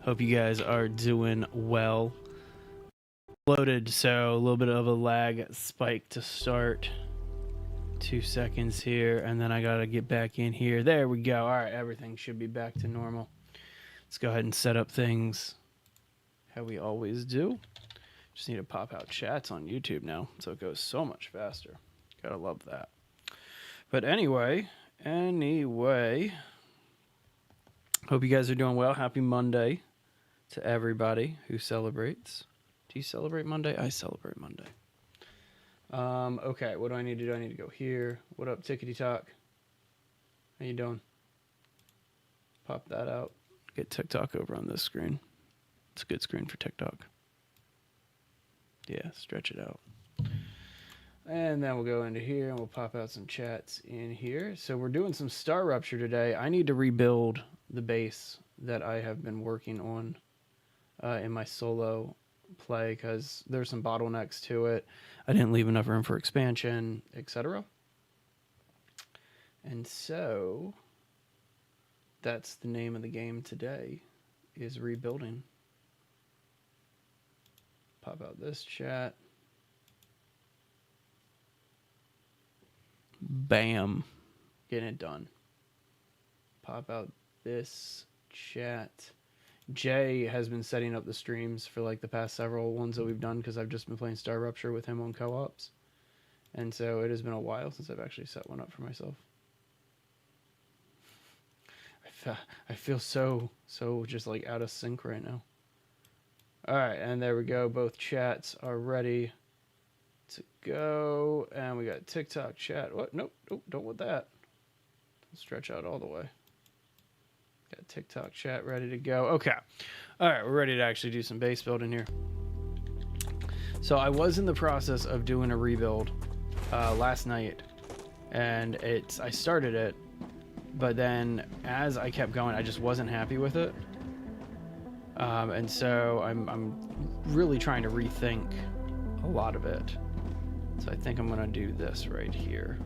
Hope you guys are doing well. Loaded, so a little bit of a lag spike to start. 2 seconds here, and then I gotta get back in here. There we go. All right, everything should be back to normal. Let's go ahead and set up things how we always do. Just need to pop out chats on YouTube now, so it goes so much faster. Gotta love that. But anyway, hope you guys are doing well. Happy Monday to everybody who celebrates. Do you celebrate Monday? I celebrate Monday. Okay, what do I need to do? I need to go here. What up, Tickety Talk? How you doing? Pop that out. Get TikTok over on this screen. It's a good screen for TikTok. Yeah, stretch it out. And then we'll go into here and we'll pop out some chats in here. So we're doing some StarRupture today. I need to rebuild the base that I have been working on in my solo play because there's some bottlenecks to it. I didn't leave enough room for expansion, etc. And so that's the name of the game today, is rebuilding. Pop out this chat. Bam. Getting it done. Pop out this chat. Jay has been setting up the streams for like the past several ones that we've done because I've just been playing StarRupture with him on co-ops. And so it has been a while since I've actually set one up for myself. I feel so just like out of sync right now. All right, and there we go. Both chats are ready to go. And we got TikTok chat. What? Nope, don't want that. Stretch out all the way. Got TikTok chat ready to go. Okay. All right, we're ready to actually do some base building here. So I was in the process of doing a rebuild last night, and I started it, but then as I kept going, I just wasn't happy with it. And so I'm really trying to rethink a lot of it. So I think I'm gonna do this right here.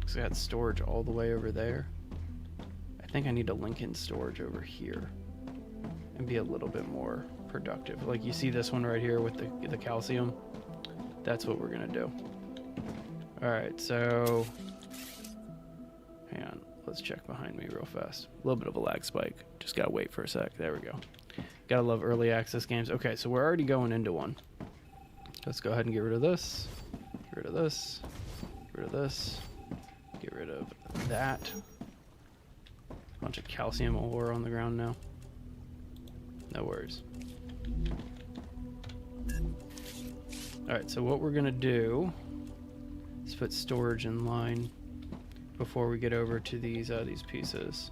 Because I got storage all the way over there. I think I need to link in storage over here and be a little bit more productive. Like you see this one right here with the calcium. That's what we're gonna do. All right, so hang on. Let's check behind me real fast. A little bit of a lag spike. Just gotta wait for a sec. There we go. Gotta love early access games. Okay, so we're already going into one. Let's go ahead and get rid of this. Get rid of this. Get rid of this. Get rid of that. Bunch of calcium ore on the ground now. No worries. Alright, so what we're gonna do is put storage in line before we get over to these pieces.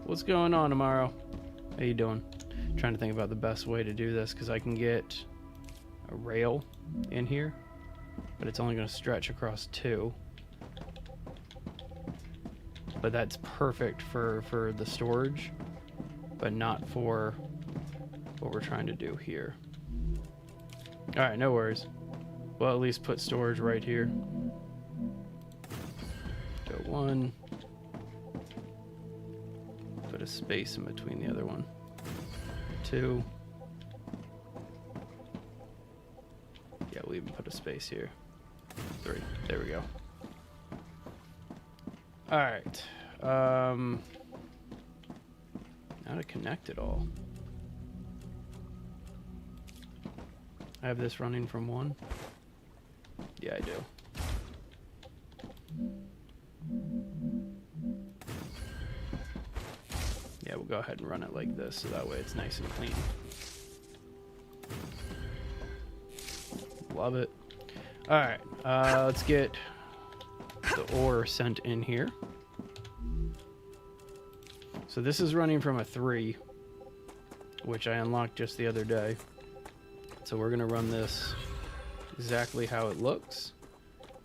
What's going on, Amaro? How you doing? Trying to think about the best way to do this because I can get a rail in here, but it's only going to stretch across 2. But that's perfect for the storage, but not for what we're trying to do here. All right, no worries. Well, at least put storage right here. Go 1. Put a space in between the other one. 2. Yeah, we'll even put a space here. 3. There we go. All right. Now to connect it all. I have this running from 1. Yeah, I do. Yeah, we'll go ahead and run it like this, so that way it's nice and clean. Love it. All right, let's get the ore sent in here. So this is running from a 3, which I unlocked just the other day. So we're gonna run this exactly how it looks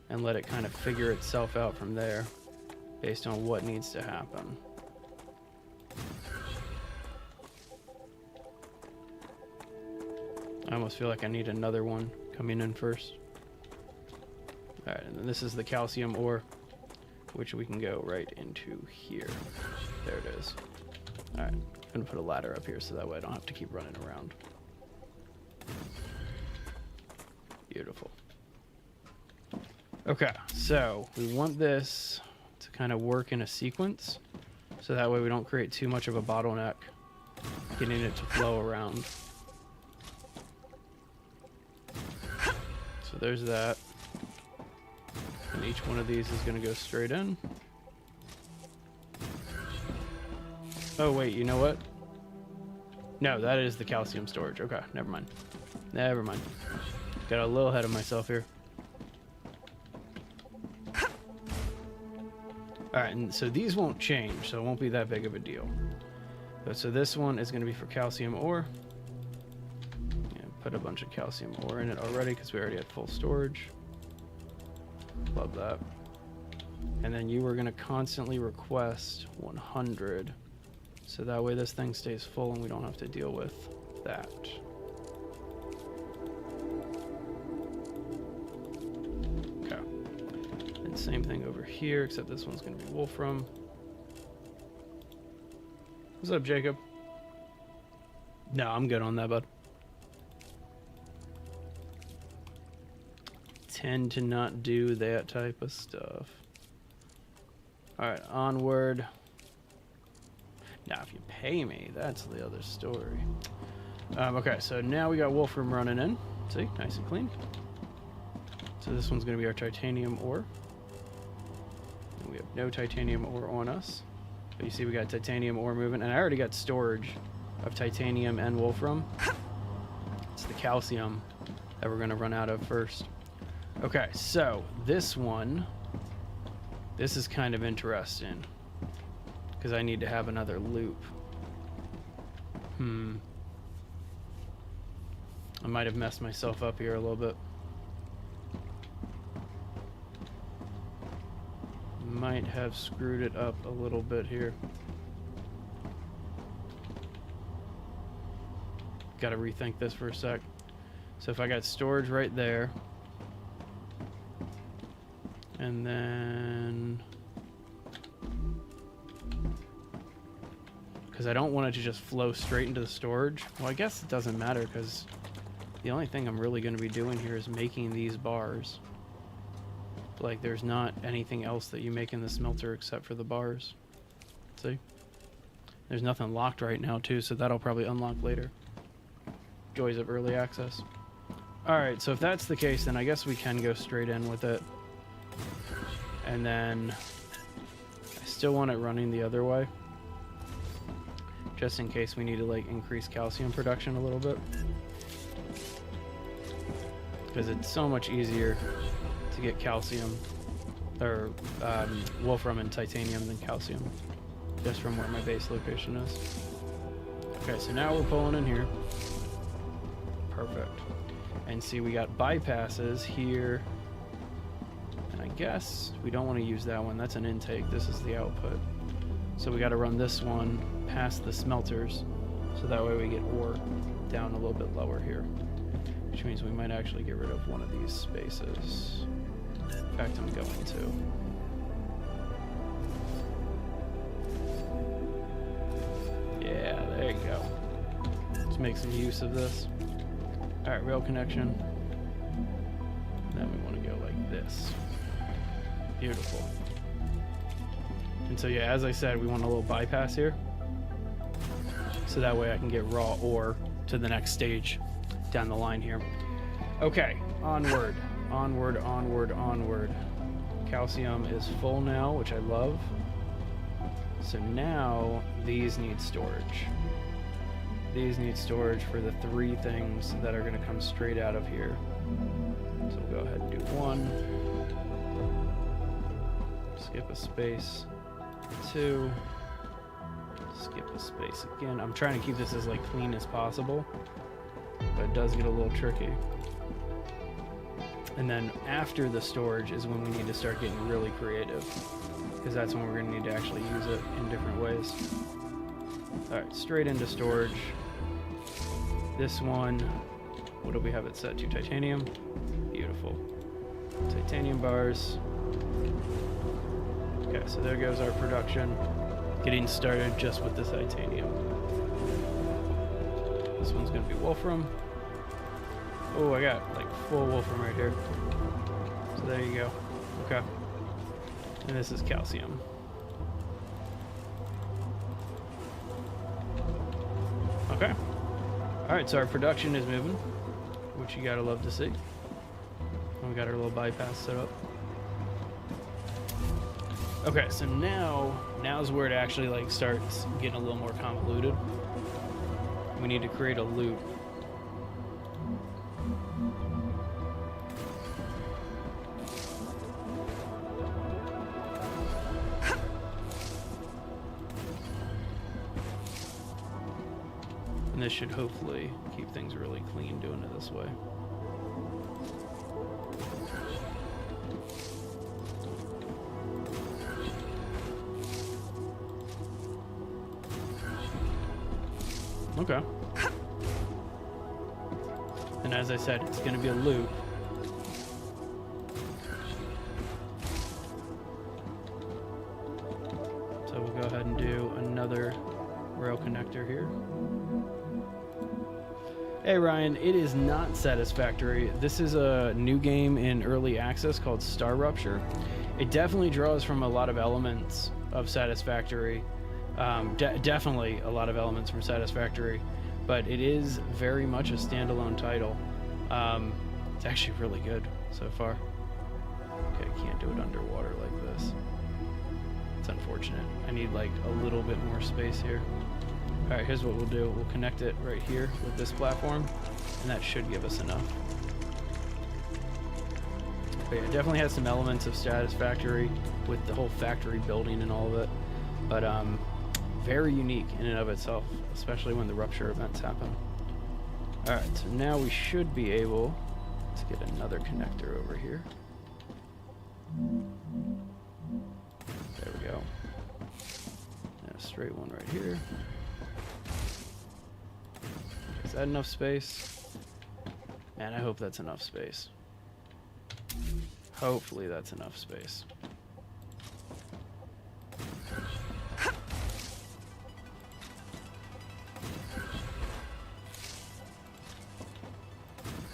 and let it kind of figure itself out from there based on what needs to happen. I almost feel like I need another one coming in first. All right, and then this is the calcium ore, which we can go right into here. There it is. All right, I'm gonna put a ladder up here so that way I don't have to keep running around. Beautiful. Okay, so we want this to kind of work in a sequence, so that way we don't create too much of a bottleneck getting it to flow around. So there's that. And each one of these is going to go straight in. Oh, wait, you know what? No, that is the calcium storage. Okay, never mind. Never mind. Got a little ahead of myself here. Alright, and so these won't change, so it won't be that big of a deal. But so this one is going to be for calcium ore. Yeah, put a bunch of calcium ore in it already because we already had full storage. Love that. And then you were going to constantly request 100. So that way this thing stays full and we don't have to deal with that. Okay. And same thing over here, except this one's going to be Wolfram. What's up, Jacob? No, I'm good on that, bud. Tend to not do that type of stuff. Alright, onward. Now, if you pay me, that's the other story. Okay, so now we got Wolfram running in. See, nice and clean. So this one's going to be our titanium ore. And we have no titanium ore on us. But you see we got titanium ore moving, and I already got storage of titanium and wolfram. It's the calcium that we're going to run out of first. Okay, so this one, this is kind of interesting because I need to have another loop. I might have messed myself up here a little bit. Might have screwed it up a little bit here. Gotta rethink this for a sec. So if I got storage right there, and then, because I don't want it to just flow straight into the storage. Well, I guess it doesn't matter because the only thing I'm really going to be doing here is making these bars. Like, there's not anything else that you make in the smelter except for the bars. See? There's nothing locked right now, too, so that'll probably unlock later. Joys of early access. Alright, so if that's the case, then I guess we can go straight in with it. And then I still want it running the other way. Just in case we need to, like, increase calcium production a little bit. Because it's so much easier to get calcium or wolfram and titanium than calcium, just from where my base location is. Okay, so now we're pulling in here. Perfect. And see, we got bypasses here, and I guess we don't want to use that one. That's an intake. This is the output. So we got to run this one past the smelters, so that way we get ore down a little bit lower here, which means we might actually get rid of one of these spaces. In fact, I'm going to. Yeah, there you go. Let's make some use of this. Alright, rail connection. Then we want to go like this. Beautiful. And so yeah, as I said, we want a little bypass here. So that way I can get raw ore to the next stage down the line here. Okay, onward. Onward, onward, onward. Calcium is full now, which I love. So now these need storage. These need storage for the 3 things that are going to come straight out of here. So we'll go ahead and do 1. Skip a space. 2. Skip a space again. I'm trying to keep this as like clean as possible, but it does get a little tricky. And then after the storage is when we need to start getting really creative, because that's when we're going to need to actually use it in different ways. Alright, straight into storage. This one, what do we have it set to? Titanium? Beautiful. Titanium bars. Okay, so there goes our production. Getting started just with the titanium. This one's gonna be wolfram. Oh, I got like full wolfram right here. So there you go. Okay. And this is calcium. Okay. Alright, so our production is moving, which you gotta love to see. And we got our little bypass set up. Okay, so now's where it actually like starts getting a little more convoluted. We need to create a loop. And this should hopefully keep things really clean doing it this way. Okay. And as I said, it's going to be a loop. So we'll go ahead and do another rail connector here. Hey Ryan, it is not satisfactory. This is a new game in early access called StarRupture. It definitely draws from a lot of elements of Satisfactory. Definitely a lot of elements from Satisfactory, but it is very much a standalone title. It's actually really good so far. Okay, I can't do it underwater like this. It's unfortunate. I need like a little bit more space here. Alright, here's what we'll do. We'll connect it right here with this platform, and that should give us enough. But yeah, it definitely has some elements of Satisfactory with the whole factory building and all of it. But very unique in and of itself, especially when the rupture events happen. Alright, so now we should be able to get another connector over here. There we go. And a straight one right here. Is that enough space? Man, I hope that's enough space. Hopefully that's enough space.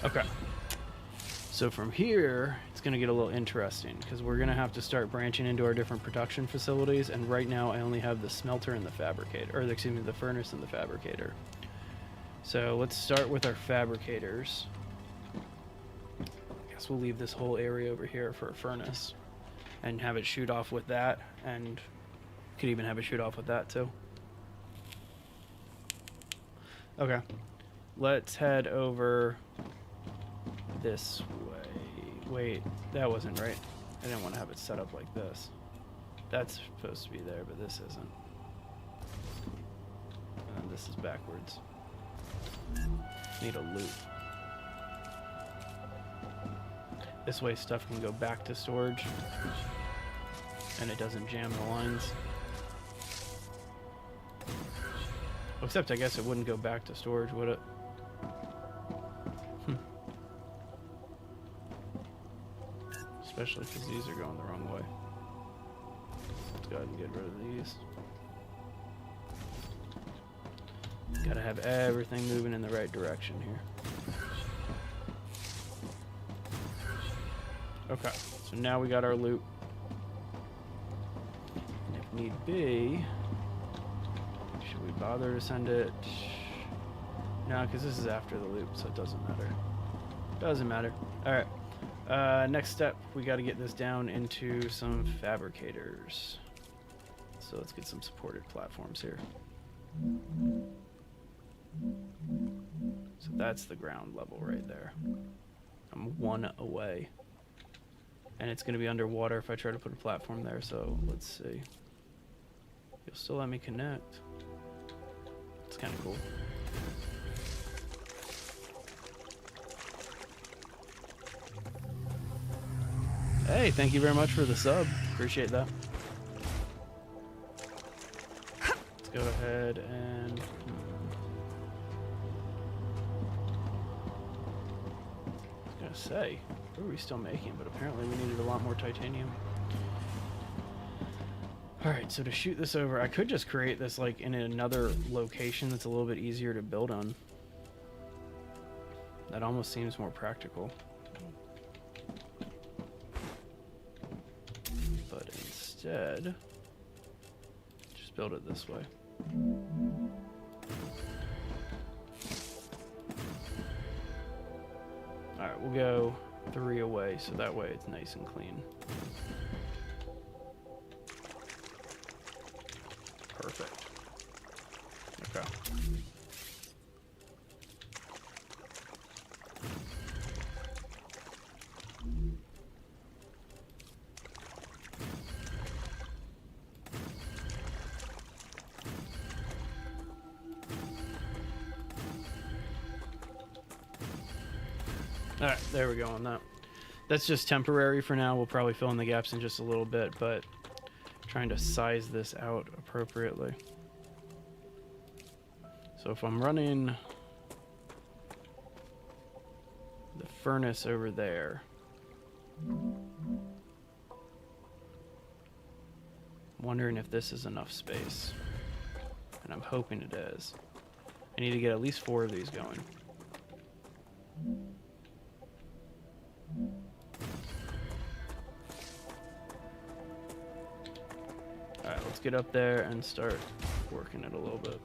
Okay. So from here, it's going to get a little interesting because we're going to have to start branching into our different production facilities. And right now I only have the smelter and the fabricator, or excuse me, the furnace and the fabricator. So let's start with our fabricators. I guess we'll leave this whole area over here for a furnace and have it shoot off with that, and could even have it shoot off with that too. Okay, let's head over this way. Wait, that wasn't right. I didn't want to have it set up like this. That's supposed to be there, but this isn't. And this is backwards. Need a loop. This way stuff can go back to storage and it doesn't jam the lines. Except I guess it wouldn't go back to storage, would it? Especially because these are going the wrong way. Let's go ahead and get rid of these. Gotta have everything moving in the right direction here. Okay, so now we got our loop. And if need be, should we bother to send it? No, because this is after the loop, so it doesn't matter. Doesn't matter. Alright, next step, we gotta get this down into some fabricators. So let's get some supported platforms here. So that's the ground level right there. I'm one away. And it's going to be underwater if I try to put a platform there, so let's see. You'll still let me connect. It's kind of cool. Hey, thank you very much for the sub. Appreciate that. Let's go ahead and... say, what are we still making? But apparently we needed a lot more titanium. Alright, so to shoot this over, I could just create this like in another location that's a little bit easier to build on. That almost seems more practical. But instead, just build it this way. Alright, we'll go 3 away, so that way it's nice and clean. Perfect. Okay. Alright, there we go on that. That's just temporary for now. We'll probably fill in the gaps in just a little bit, but trying to size this out appropriately. So if I'm running the furnace over there, I'm wondering if this is enough space. And I'm hoping it is. I need to get at least 4 of these going. Alright, let's get up there and start working it a little bit.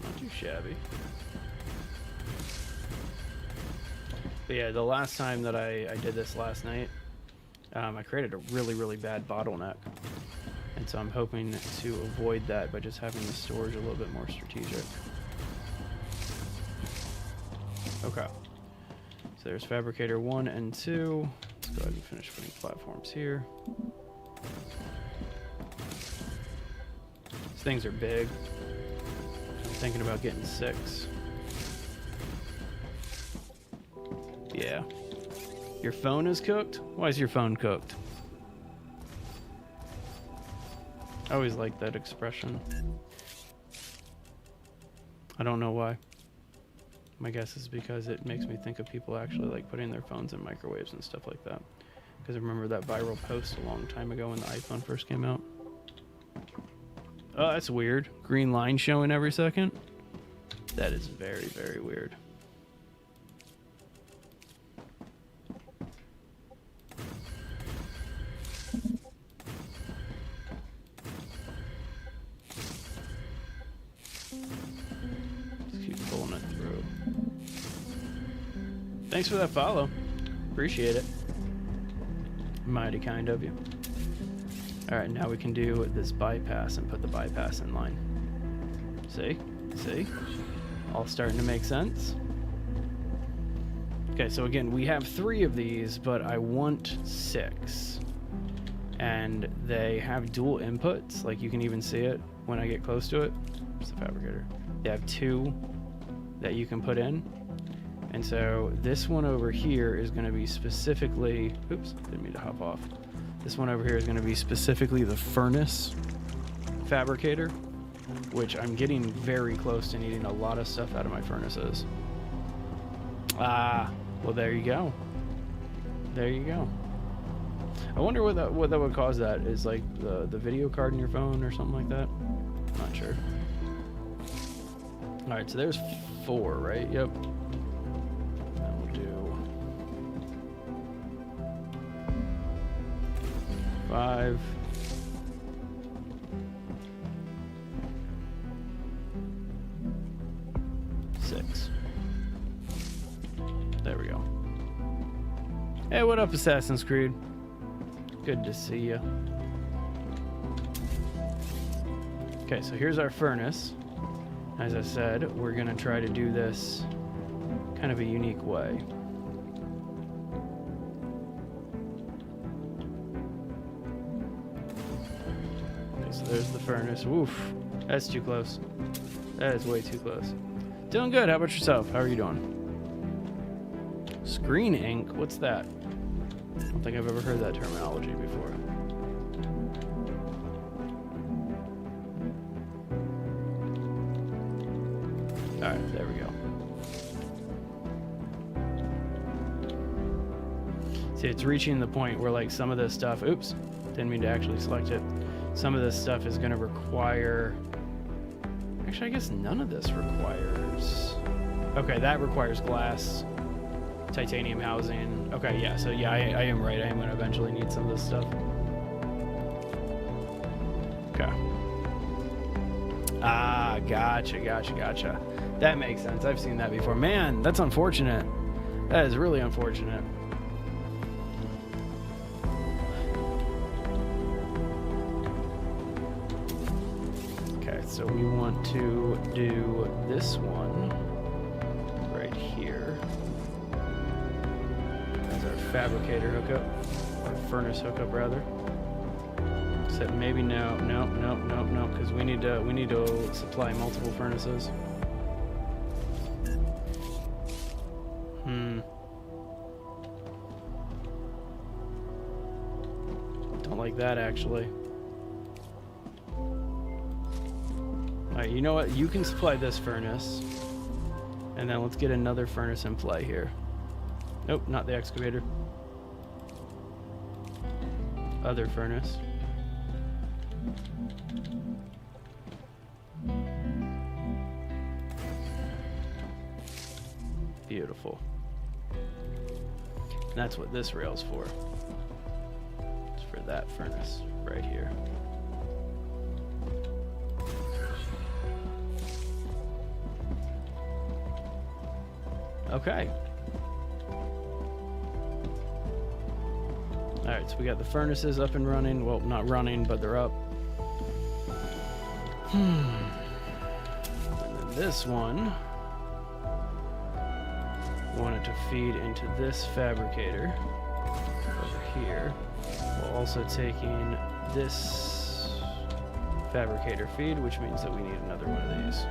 Not too shabby. But yeah, the last time that I did this last night, I created a really bad bottleneck. And so I'm hoping to avoid that by just having the storage a little bit more strategic. Okay. So there's fabricator 1 and 2. Let's go ahead and finish putting platforms here. These things are big. I'm thinking about getting 6. Yeah. Your phone is cooked? Why is your phone cooked? I always like that expression. I don't know why. My guess is because it makes me think of people actually like putting their phones in microwaves and stuff like that. Because I remember that viral post a long time ago when the iPhone first came out. Oh, that's weird. Green line showing every second? That is very weird. Thanks for that follow. Appreciate it. Mighty kind of you. Alright, now we can do this bypass and put the bypass in line. See? See? All starting to make sense. Okay, so again, we have 3 of these, but I want 6. And they have dual inputs, like you can even see it when I get close to it. It's the fabricator. They have 2 that you can put in. And so this one over here is going to be specifically, oops, didn't mean to hop off. This one over here is going to be specifically the furnace fabricator, which I'm getting very close to needing a lot of stuff out of my furnaces. Ah, well there you go. There you go. I wonder what that would cause. That is like the video card in your phone or something like that. Not sure. All right, so there's 4, right? Yep. 5. There we go. Hey, what up, Assassin's Creed? Good to see you. Okay, so here's our furnace. As I said, we're gonna try to do this kind of a unique way. So there's the furnace. Woof. That's too close. That is way too close. Doing good. How about yourself? How are you doing? Screen ink? What's that? I don't think I've ever heard that terminology before. Alright, there we go. See, it's reaching the point where, like, some of this stuff... Oops, didn't mean to actually select it. Some of this stuff is going to require... Actually, I guess none of this requires... Okay, that requires glass, titanium housing. Okay, yeah, so yeah, I am right. I am going to eventually need some of this stuff. Okay. Ah, gotcha. That makes sense. I've seen that before. Man, that's unfortunate. That is really unfortunate. Okay, so we want to do this one right here as our fabricator hookup, or furnace hookup rather. Except maybe no, because we need to supply multiple furnaces. Don't like that actually. Alright, you know what? You can supply this furnace. And then let's get another furnace in play here. Nope, not the excavator. Other furnace. Beautiful. And that's what this rail's for. It's for that furnace right here. Okay. Alright, so we got the furnaces up and running. Well, not running, but they're up. And then this one, want it to feed into this fabricator over here, while also taking this fabricator feed, which means that we need another one of these.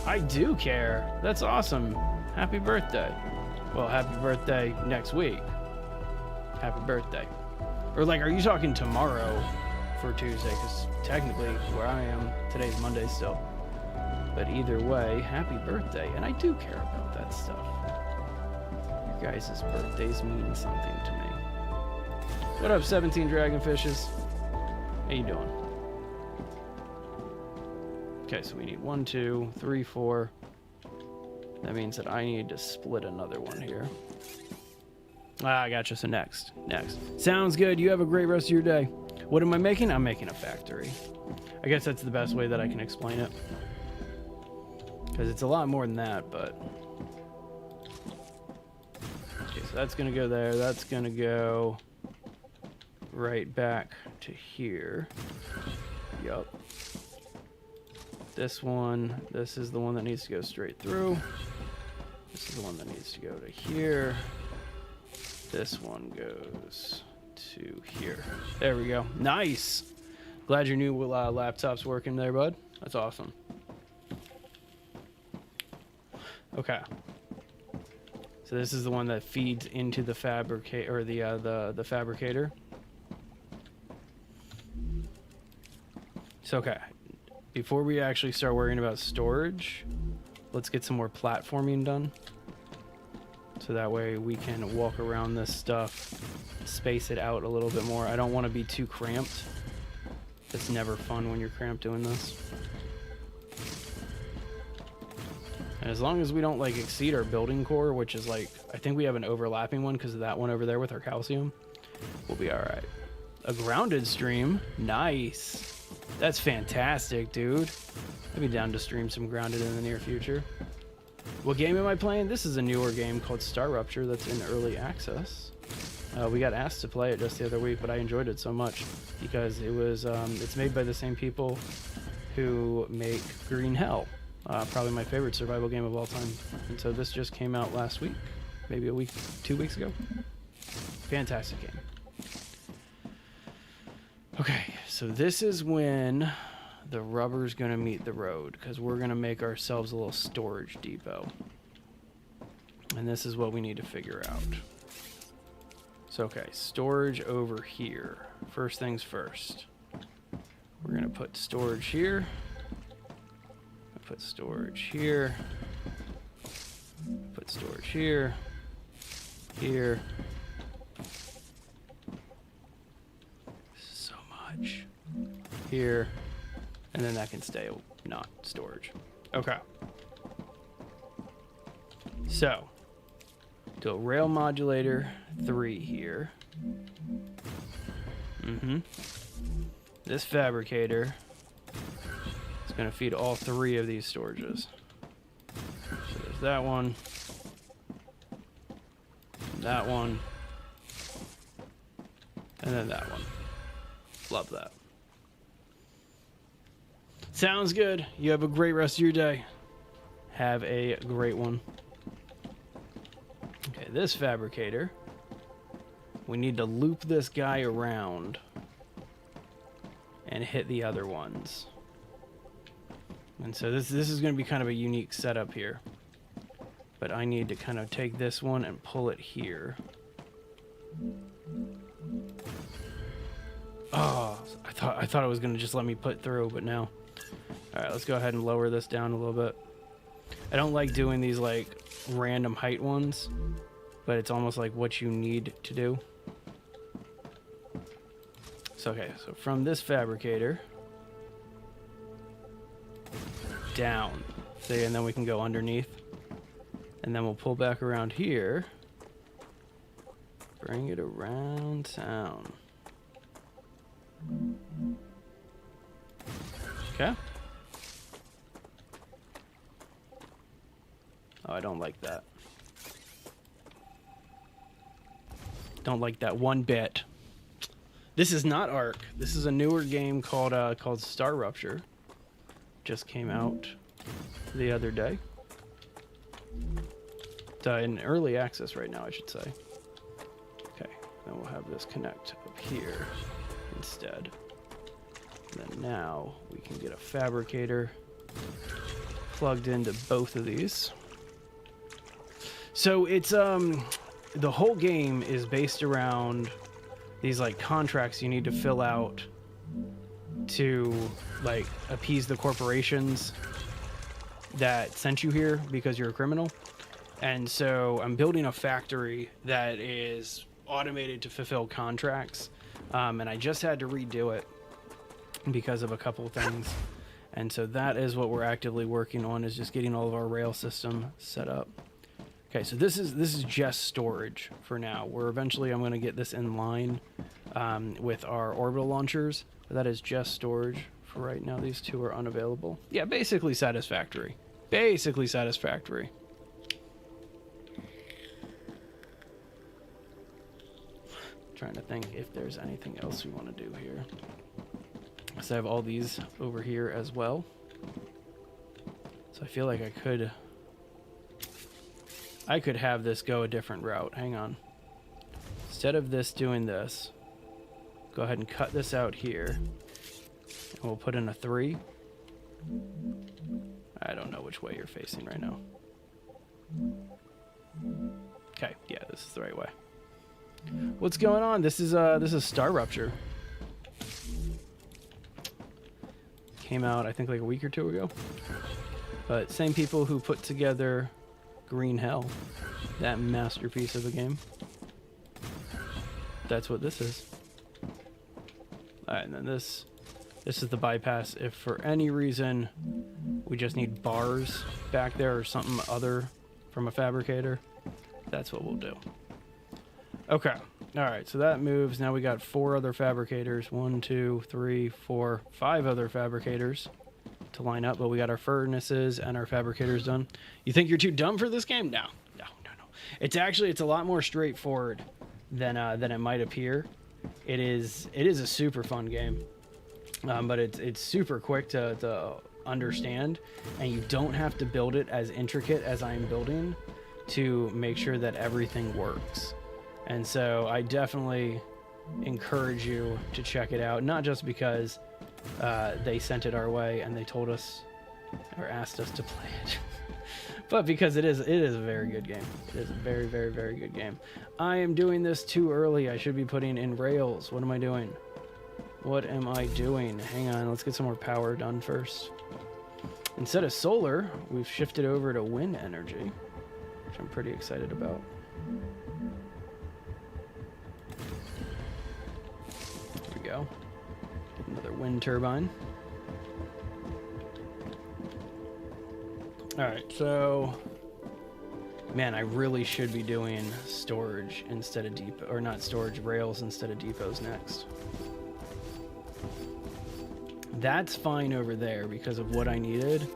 I do care. That's awesome. Happy birthday. Well, happy birthday next week. Happy birthday. Or like, are you talking tomorrow for Tuesday? Because technically where I am, today's Monday still. But either way, happy birthday. And I do care about that stuff. Your guys' birthdays mean something to me. What up, 17 Dragonfishes? How you doing? Okay, so we need 1, 2, 3, 4. That means that I need to split another one here. Ah, I gotcha. So next. Sounds good. You have a great rest of your day. What am I making? I'm making a factory. I guess that's the best way that I can explain it. Because it's a lot more than that, but... Okay, so that's going to go there. That's going to go right back to here. Yup. This one, this is the one that needs to go straight through. This is the one that needs to go to here. This one goes to here. There we go. Nice. Glad your new laptop's working there, bud. That's awesome. Okay. So this is the one that feeds into the fabricator, or the fabricator. So okay. Before we actually start worrying about storage, let's get some more platforming done. So that way we can walk around this stuff, space it out a little bit more. I don't want to be too cramped. It's never fun when you're cramped doing this. And as long as we don't like exceed our building core, which is like, I think we have an overlapping one because of that one over there with our calcium, we'll be all right. A grounded stream. Nice. That's fantastic, dude. I'd be down to stream some grounded in the near future. What game am I playing? This is a newer game called StarRupture that's in early access. We got asked to play it just the other week, but I enjoyed it so much because it was it's made by the same people who make Green Hell, probably my favorite survival game of all time. And so this just came out last week, maybe a week, 2 weeks ago. Fantastic game. Okay, so this is when the rubber's gonna meet the road, because we're gonna make ourselves a little storage depot. And this is what we need to figure out. So, okay, storage over here. First things first. We're gonna put storage here. put storage here. Put storage here. Here. So much. Here. And then that can stay not storage. Okay. So, do a rail modulator 3 here. This fabricator is going to feed all 3 of these storages. So there's that one. That one. And then that one. Love that. Sounds good. You have a great rest of your day. Have a great one. Okay, this fabricator. We need to loop this guy around and hit the other ones. And so this is going to be kind of a unique setup here. But I need to kind of take this one and pull it here. Oh, I thought it was going to just let me put through, but no. All right, let's go ahead and lower this down a little bit. I don't like doing these like random height ones, but it's almost like what you need to do. So, okay, so from this fabricator down, see, and then we can go underneath, and then we'll pull back around here, bring it around town. Okay. Oh, I don't like that. Don't like that one bit. This is not Ark. This is a newer game called StarRupture. Just came out the other day. It's in early access right now, I should say. Okay, then we'll have this connect up here instead. And then now we can get a fabricator plugged into both of these. So it's the whole game is based around these like contracts you need to fill out to like appease the corporations that sent you here because you're a criminal. And so I'm building a factory that is automated to fulfill contracts. And I just had to redo it because of a couple of things. And so that is what we're actively working on, is just getting all of our rail system set up. Okay, so this is just storage for now. I'm going to get this in line with our orbital launchers. But that is just storage for right now. These two are unavailable. Yeah, basically satisfactory. Basically satisfactory. Trying to think if there's anything else we want to do here. So I have all these over here as well. So I feel like I could have this go a different route. Hang on. Instead of this doing this, go ahead and cut this out here. And we'll put in a 3. I don't know which way you're facing right now. Okay, yeah, this is the right way. What's going on? This is StarRupture. Came out, I think, like a week or 2 ago. But same people who put together Green Hell, that masterpiece of a game. That's what this is. Alright, and then this is the bypass. If for any reason we just need bars back there or something other from a fabricator, that's what we'll do. Okay. Alright, so that moves. Now we got 4 other fabricators. 1, 2, 3, 4, 5 other fabricators to line up, but we got our furnaces and our fabricators done. You think you're too dumb for this game? No. It's a lot more straightforward than it might appear. It is a super fun game, but it's super quick to understand, and you don't have to build it as intricate as I'm building to make sure that everything works. And so I definitely encourage you to check it out, not just because they sent it our way and they told us or asked us to play it, but because it is a very good game. It is a very, very, very good game. I am doing this too early. I should be putting in rails. What am I doing? What am I doing? Hang on, let's get some more power done first. Instead of solar, we've shifted over to wind energy, which I'm pretty excited about. There we go. Another wind turbine. All right, so, man, I really should be doing storage instead of depot, or not storage, rails instead of depots next. That's fine over there because of what I needed,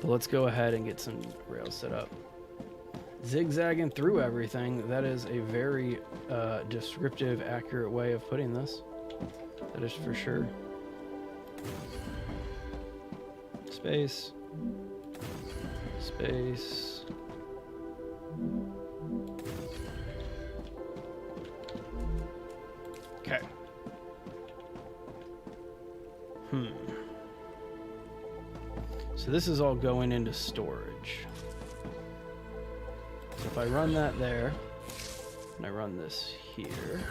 but let's go ahead and get some rails set up. Zigzagging through everything, that is a very descriptive, accurate way of putting this. That is for sure. Space. Space. Okay. So this is all going into storage. So if I run that there, and I run this here.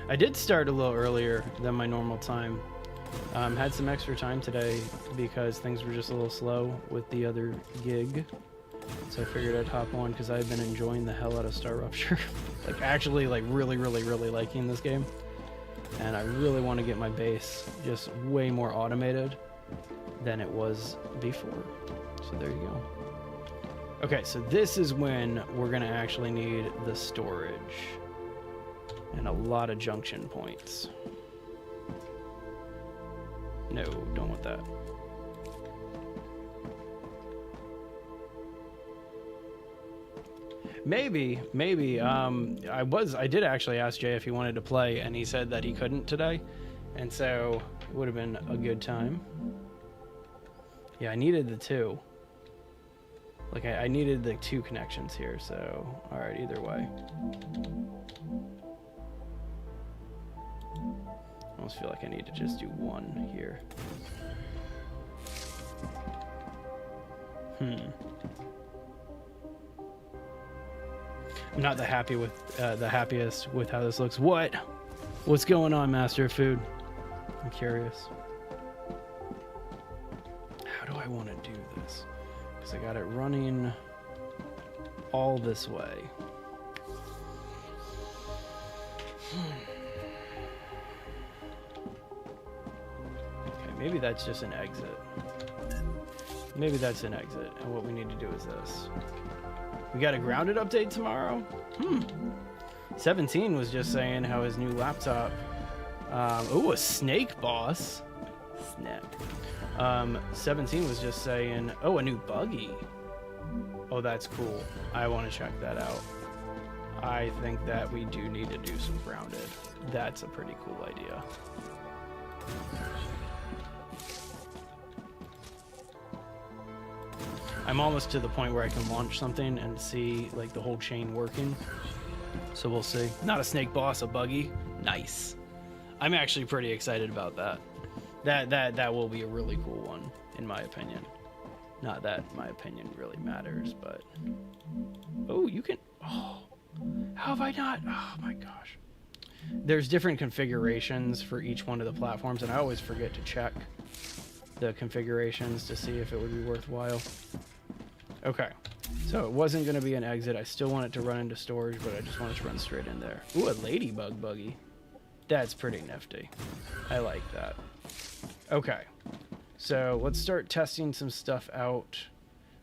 I did start a little earlier than my normal time. Had some extra time today because things were just a little slow with the other gig. So I figured I'd hop on because I've been enjoying the hell out of StarRupture. Like actually like really liking this game. And I really want to get my base just way more automated than it was before. So there you go. Okay, so this is when we're going to actually need the storage. And a lot of junction points. No, don't want that. Maybe, I did actually ask Jay if he wanted to play, and he said that he couldn't today, and so it would have been a good time. Yeah, I needed the two. Like, I needed the two connections here, so, alright, either way. I almost feel like I need to just do one here. I'm not the happiest with how this looks. What's going on, Master of Food? I'm curious. How do I want to do this? Because I got it running all this way. Okay, maybe that's just an exit. Maybe that's an exit, and what we need to do is this. We got a grounded update tomorrow? 17 was just saying how his new laptop... a snake boss. Snap. 17 was just saying... Oh, a new buggy. Oh, that's cool. I want to check that out. I think that we do need to do some grounded. That's a pretty cool idea. I'm almost to the point where I can launch something and see like the whole chain working. So we'll see. Not a snake boss, a buggy. Nice. I'm actually pretty excited about that. That will be a really cool one, in my opinion. Not that my opinion really matters, but... Oh, you can... Oh, how have I not... Oh my gosh. There's different configurations for each one of the platforms, and I always forget to check the configurations to see if it would be worthwhile. Okay, so it wasn't going to be an exit. I still want it to run into storage, but I just want it to run straight in there. Ooh, a ladybug buggy. That's pretty nifty. I like that. Okay, so let's start testing some stuff out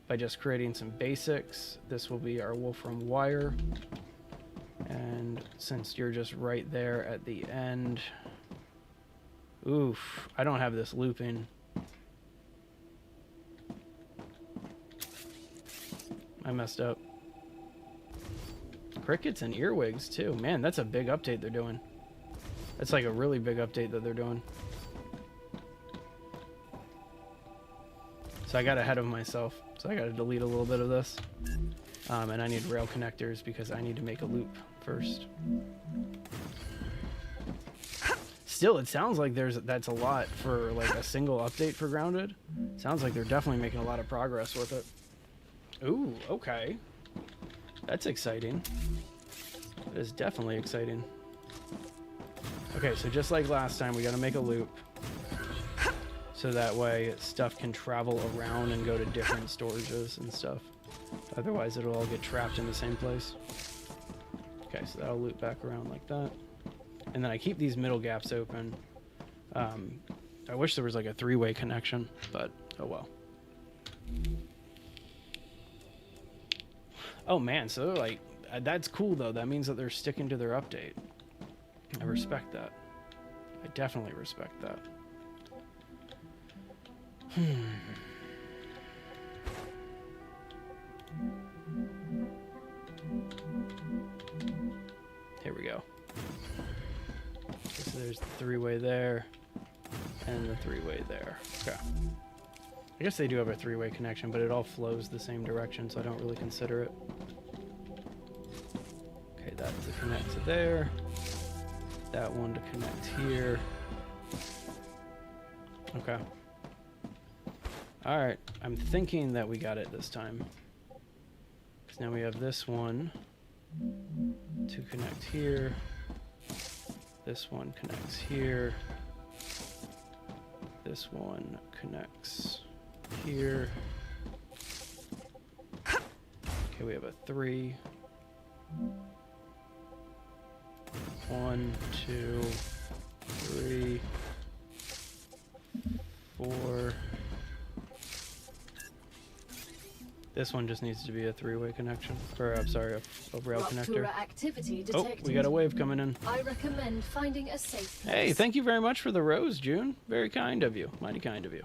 by just creating some basics. This will be our Wolfram wire. And since you're just right there at the end... Oof, I don't have this looping. I messed up. Crickets and earwigs too. Man, that's a big update they're doing. That's like a really big update that they're doing. So I got ahead of myself. So I got to delete a little bit of this. And I need rail connectors because I need to make a loop first. Still, it sounds like that's a lot for like a single update for grounded. Sounds like they're definitely making a lot of progress with it. Ooh, okay. That's exciting. That is definitely exciting. Okay, so just like last time, we got to make a loop. so that way stuff can travel around and go to different storages and stuff. Otherwise, it'll all get trapped in the same place. Okay, so that'll loop back around like that. And then I keep these middle gaps open. I wish there was like a three-way connection, but oh well. Oh man, so like, that's cool though. That means that they're sticking to their update. I respect that. I definitely respect that. Here we go. Okay, so there's the three-way there, and the three-way there. Okay. I guess they do have a three-way connection, but it all flows the same direction, so I don't really consider it. Okay, that's to connect to there. That one to connect here. Okay. Alright, I'm thinking that we got it this time. Because now we have this one to connect here. This one connects here. This one connects here. Okay, we have a 3. 1, 2, 3, 4. This one just needs to be a three-way connection, or I'm sorry, a rail connector. Activity oh, detected. we got a wave coming in. I recommend finding a safe place. Hey, thank you very much for the rose, June. Very kind of you. Mighty kind of you.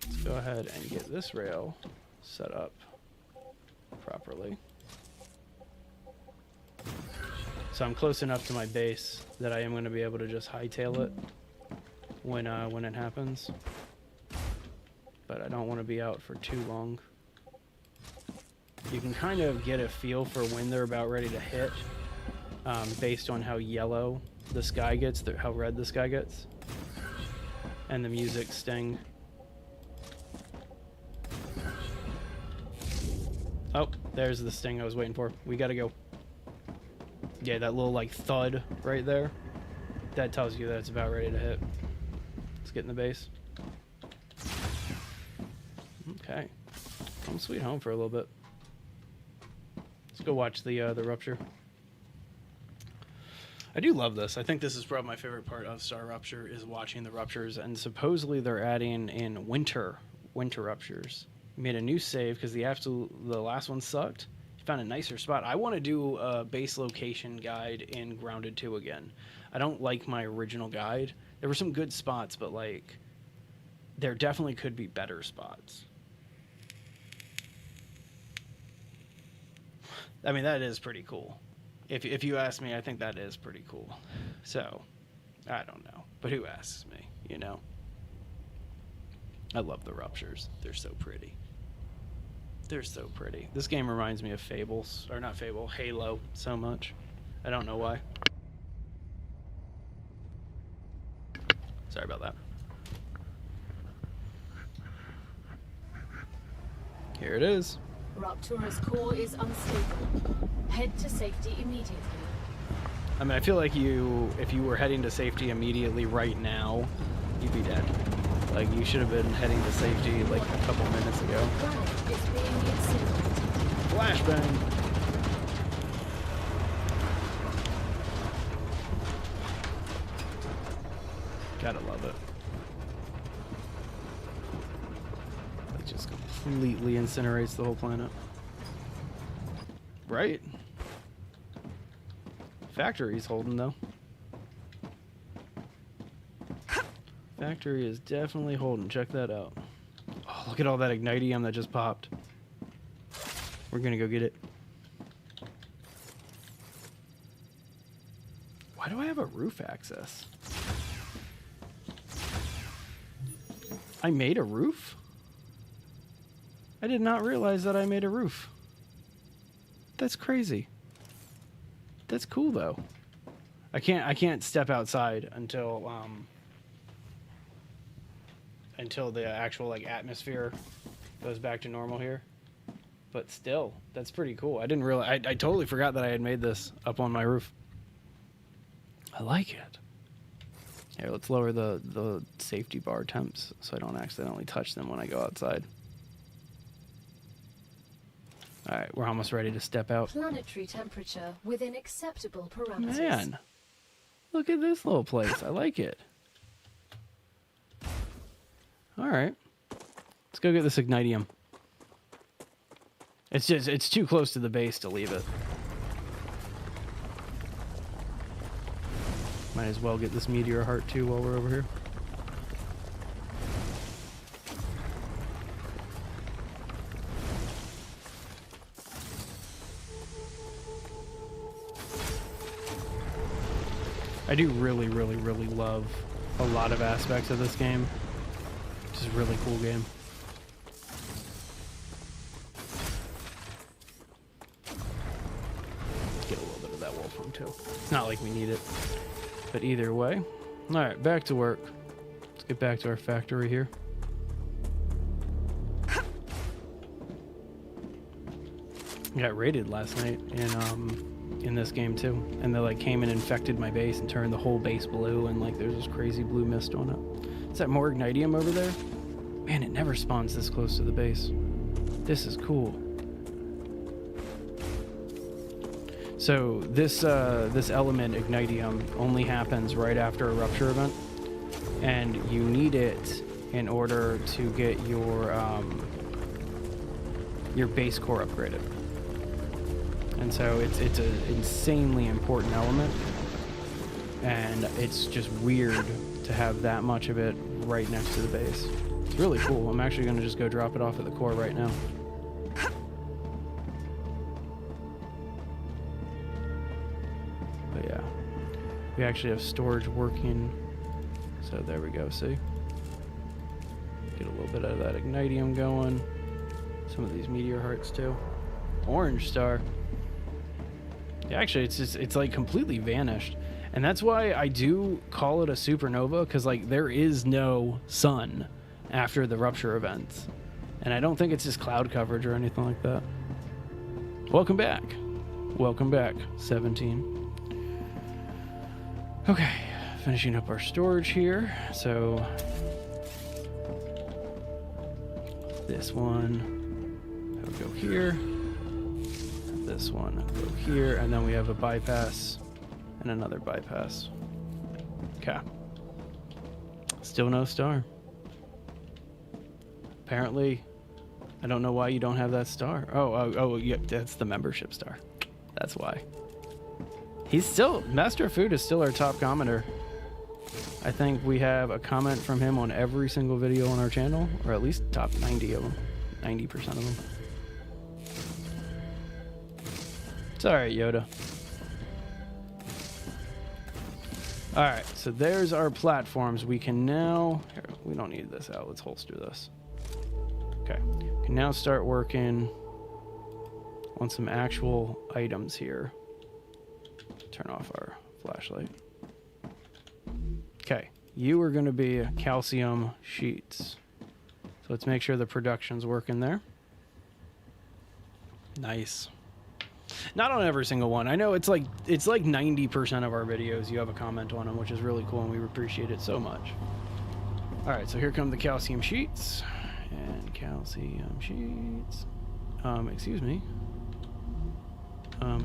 Let's go ahead and get this rail set up properly. So I'm close enough to my base that I am going to be able to just hightail it when it happens. But I don't want to be out for too long. You can kind of get a feel for when they're about ready to hit based on how yellow the sky gets, how red the sky gets, and the music sting. Oh, there's the sting I was waiting for. We gotta go. Yeah, that little like thud right there, that tells you that it's about ready to hit. Let's get in the base. Okay, come sweet home for a little bit. Let's go watch the rupture. I do love this. I think this is probably my favorite part of StarRupture is watching the ruptures, and supposedly they're adding in winter ruptures. We made a new save because the last one sucked. Found a nicer spot. I want to do a base location guide in Grounded 2 again. I don't like my original guide. There were some good spots, but like there definitely could be better spots. I mean, that is pretty cool. If you ask me, I think that is pretty cool. So, I don't know. But who asks me, you know? I love the ruptures. They're so pretty. They're so pretty. This game reminds me of Fables, or not Fable, Halo so much. I don't know why. Sorry about that. Here it is. Ruptura's core is unstable. Head to safety immediately. I mean, I feel like if you were heading to safety immediately right now, you'd be dead. Like, you should have been heading to safety like a couple minutes ago. Granite is being incinerated. Flashbang! Gotta love it. It just completely incinerates the whole planet. Right? Factory's holding, though. Factory is definitely holding. Check that out. Oh, look at all that ignitium that just popped. We're gonna go get it. Why do I have a roof access? I made a roof? I did not realize that I made a roof. That's crazy. That's cool though. I can't step outside until the actual like atmosphere goes back to normal here. But still, that's pretty cool. I didn't realize. I totally forgot that I had made this up on my roof. I like it. Here, let's lower the safety bar temps so I don't accidentally touch them when I go outside. All right, we're almost ready to step out. Planetary temperature within acceptable parameters. Man, look at this little place. I like it. All right, let's go get this ignitium. It's too close to the base to leave it. Might as well get this meteor heart too while we're over here. I do really, really, really love a lot of aspects of this game. It's just a really cool game. Get a little bit of that wolfram too. It's not like we need it. But either way. Alright, back to work. Let's get back to our factory here. I got raided last night in this game too. And they like came and infected my base and turned the whole base blue, and like there's this crazy blue mist on it. Is that more ignitium over there? Man, it never spawns this close to the base. This is cool. So this element, ignitium, only happens right after a rupture event, and you need it in order to get your base core upgraded. And so it's an insanely important element, and it's just weird to have that much of it right next to the base. It's really cool. I'm actually going to just go drop it off at the core right now. But yeah, we actually have storage working. So there we go, see? Get a little bit of that ignitium going. Some of these meteor hearts too. Orange star. Yeah, actually, it's like completely vanished. And that's why I do call it a supernova, because like there is no sun after the rupture events. And I don't think it's just cloud coverage or anything like that. Welcome back. Welcome back, 17. Okay, finishing up our storage here. So this one will go here. This one will go here, and then we have a bypass and another bypass. Okay. Still no star. Apparently, I don't know why you don't have that star. Oh, yeah, that's the membership star. That's why. He's still, Master of Food is still our top commenter. I think we have a comment from him on every single video on our channel, or at least top 90 of them, 90% of them. It's alright, Yoda. Alright, so there's our platforms. We can now... Here, we don't need this out. Let's holster this. Okay. We can now start working on some actual items here. Turn off our flashlight. Okay. You are going to be calcium sheets. So let's make sure the production's working there. Nice. Not on every single one. I know it's like 90% of our videos you have a comment on them, which is really cool, and we appreciate it so much. All right, so here come the calcium sheets. And calcium sheets. Excuse me.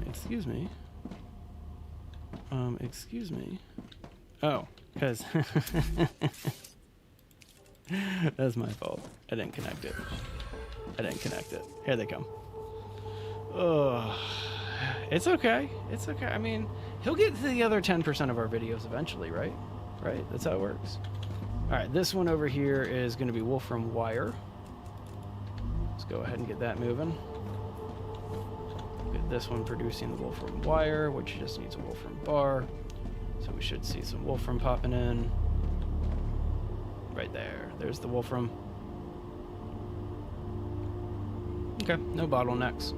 Excuse me. Excuse me. Oh, because that's my fault. I didn't connect it. Here they come. Oh, it's okay. It's okay. I mean, he'll get to the other 10% of our videos eventually, right? Right? That's how it works. All right, this one over here is going to be wolfram wire. Let's go ahead and get that moving. Get this one producing the wolfram wire, which just needs a wolfram bar. So we should see some wolfram popping in. Right there. There's the wolfram. Okay, no bottlenecks.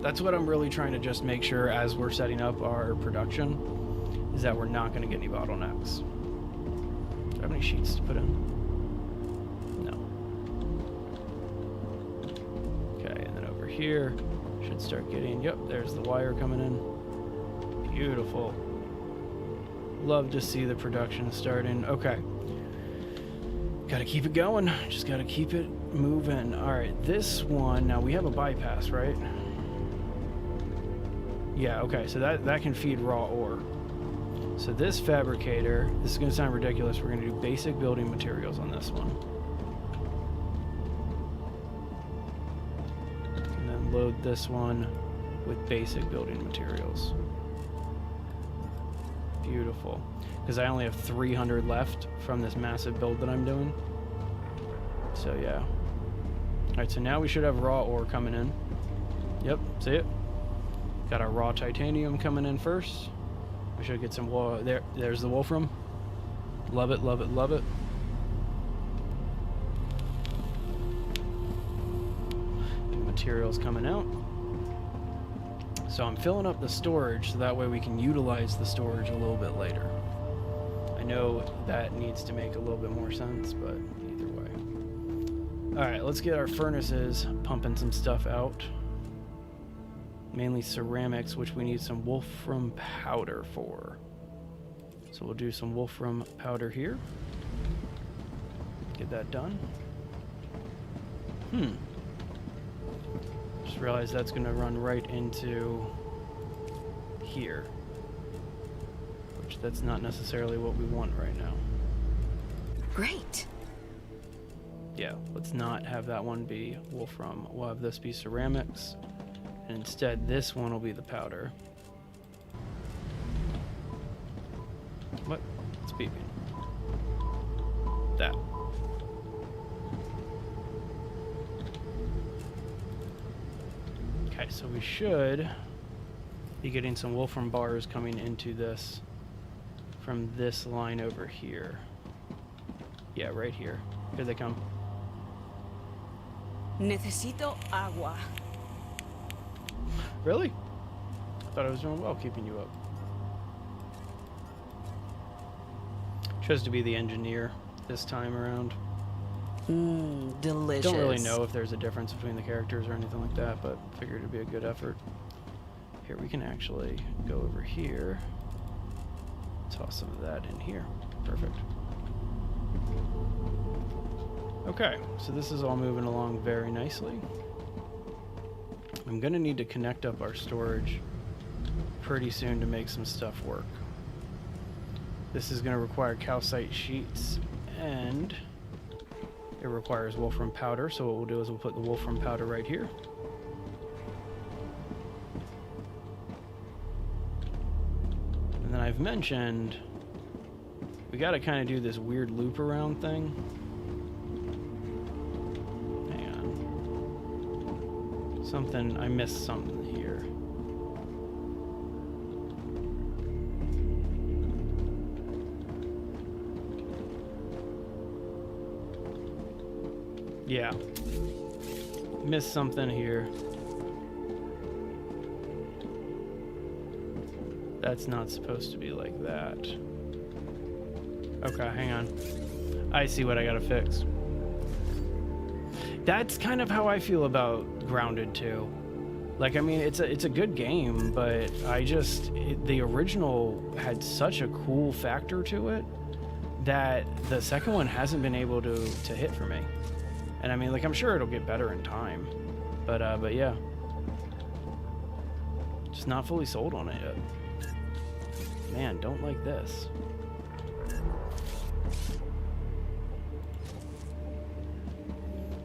That's what I'm really trying to just make sure as we're setting up our production, is that we're not going to get any bottlenecks. Do I have any sheets to put in? No. Okay, and then over here, should start getting, yep, there's the wire coming in. Beautiful. Love to see the production starting. Okay. Gotta keep it going. Just gotta keep it moving. Alright, this one, now we have a bypass, right? Yeah, okay, so that can feed raw ore. So this fabricator, this is gonna sound ridiculous, we're gonna do basic building materials on this one. And then load this one with basic building materials. Beautiful. Because I only have 300 left from this massive build that I'm doing. So yeah. Alright, so now we should have raw ore coming in. Yep, see it? Got our raw titanium coming in first. We should get some there's the wolfram. Love it, love it, love it. The materials coming out. So I'm filling up the storage so that way we can utilize the storage a little bit later. I know that needs to make a little bit more sense, but either way. Alright, let's get our furnaces pumping some stuff out. Mainly ceramics, which we need some wolfram powder for. So we'll do some wolfram powder here. Get that done. Just realized that's going to run right into here. Which that's not necessarily what we want right now. Great. Yeah, let's not have that one be wolfram. We'll have this be ceramics. And instead, this one will be the powder. What? It's beeping. That. Okay, so we should be getting some wolfram bars coming into this from this line over here. Yeah, right here. Here they come. Necesito agua. Really? I thought I was doing well keeping you up. Chose to be the engineer this time around. Delicious. Don't really know if there's a difference between the characters or anything like that, but figured it'd be a good effort. Here, we can actually go over here. Toss some of that in here. Perfect. Okay, so this is all moving along very nicely. I'm gonna need to connect up our storage pretty soon to make some stuff work. This is gonna require calcite sheets, and it requires wolfram powder, so what we'll do is we'll put the wolfram powder right here. And then I've mentioned we gotta kind of do this weird loop around thing. I missed something here. Yeah. Missed something here. That's not supposed to be like that. Okay, hang on. I see what I gotta fix. That's kind of how I feel about Grounded 2. Like, I mean, it's a good game, but the original had such a cool factor to it that the second one hasn't been able to hit for me. And I mean, like, I'm sure it'll get better in time, but yeah, just not fully sold on it yet. Man, don't like this.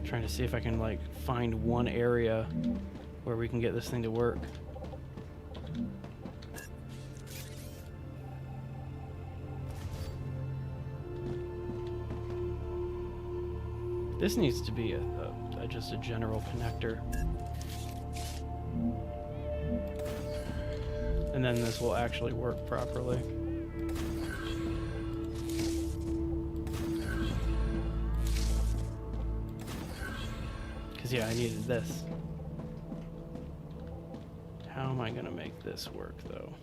Trying to see if I can like find one area where we can get this thing to work. This needs to be just a general connector. And then this will actually work properly. Yeah, I needed this. How am I gonna make this work though?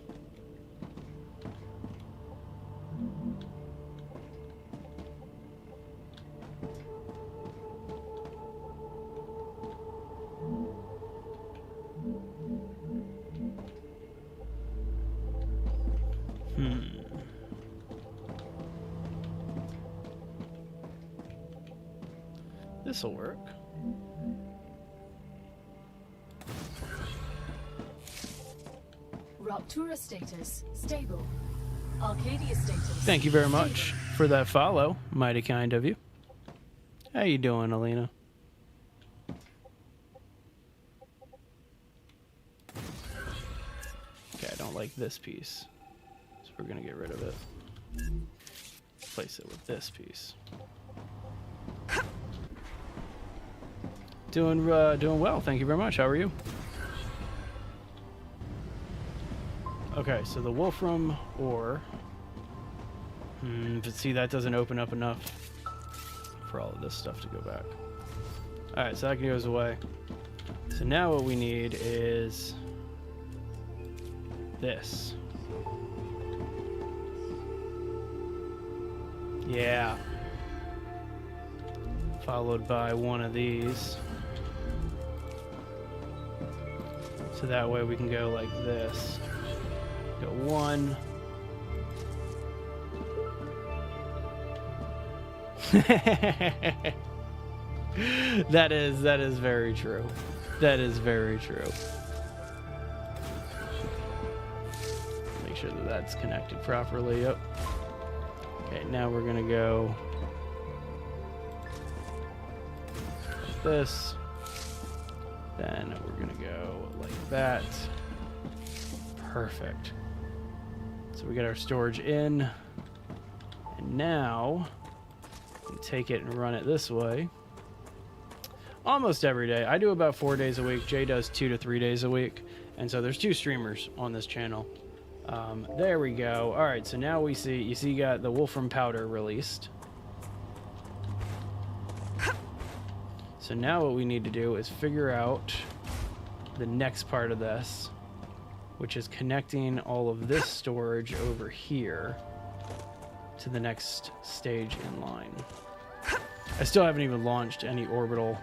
This'll work. Ruptura status stable. Arcadia status. Thank you very much for that follow. Mighty kind of you. How you doing, Alina? Okay, I don't like this piece, so we're gonna get rid of it. Replace it with this piece. Doing well. Thank you very much. How are you? Okay, so the Wolfram ore. But see, that doesn't open up enough for all of this stuff to go back. Alright, so that goes away. So now what we need is this. Yeah. Followed by one of these. So that way we can go like this. Go one. That is very true. That is very true. Make sure that that's connected properly. Yep. Okay, now we're gonna go like this. Then we're gonna go like that. Perfect. So we got our storage in, and now we take it and run it this way. Almost every day. I do about 4 days a week. Jay does 2 to 3 days a week, and so there's 2 streamers on this channel. There we go. All right, so now we see you got the Wolfram powder released. So now what we need to do is figure out the next part of this, which is connecting all of this storage over here to the next stage in line. I still haven't even launched any orbital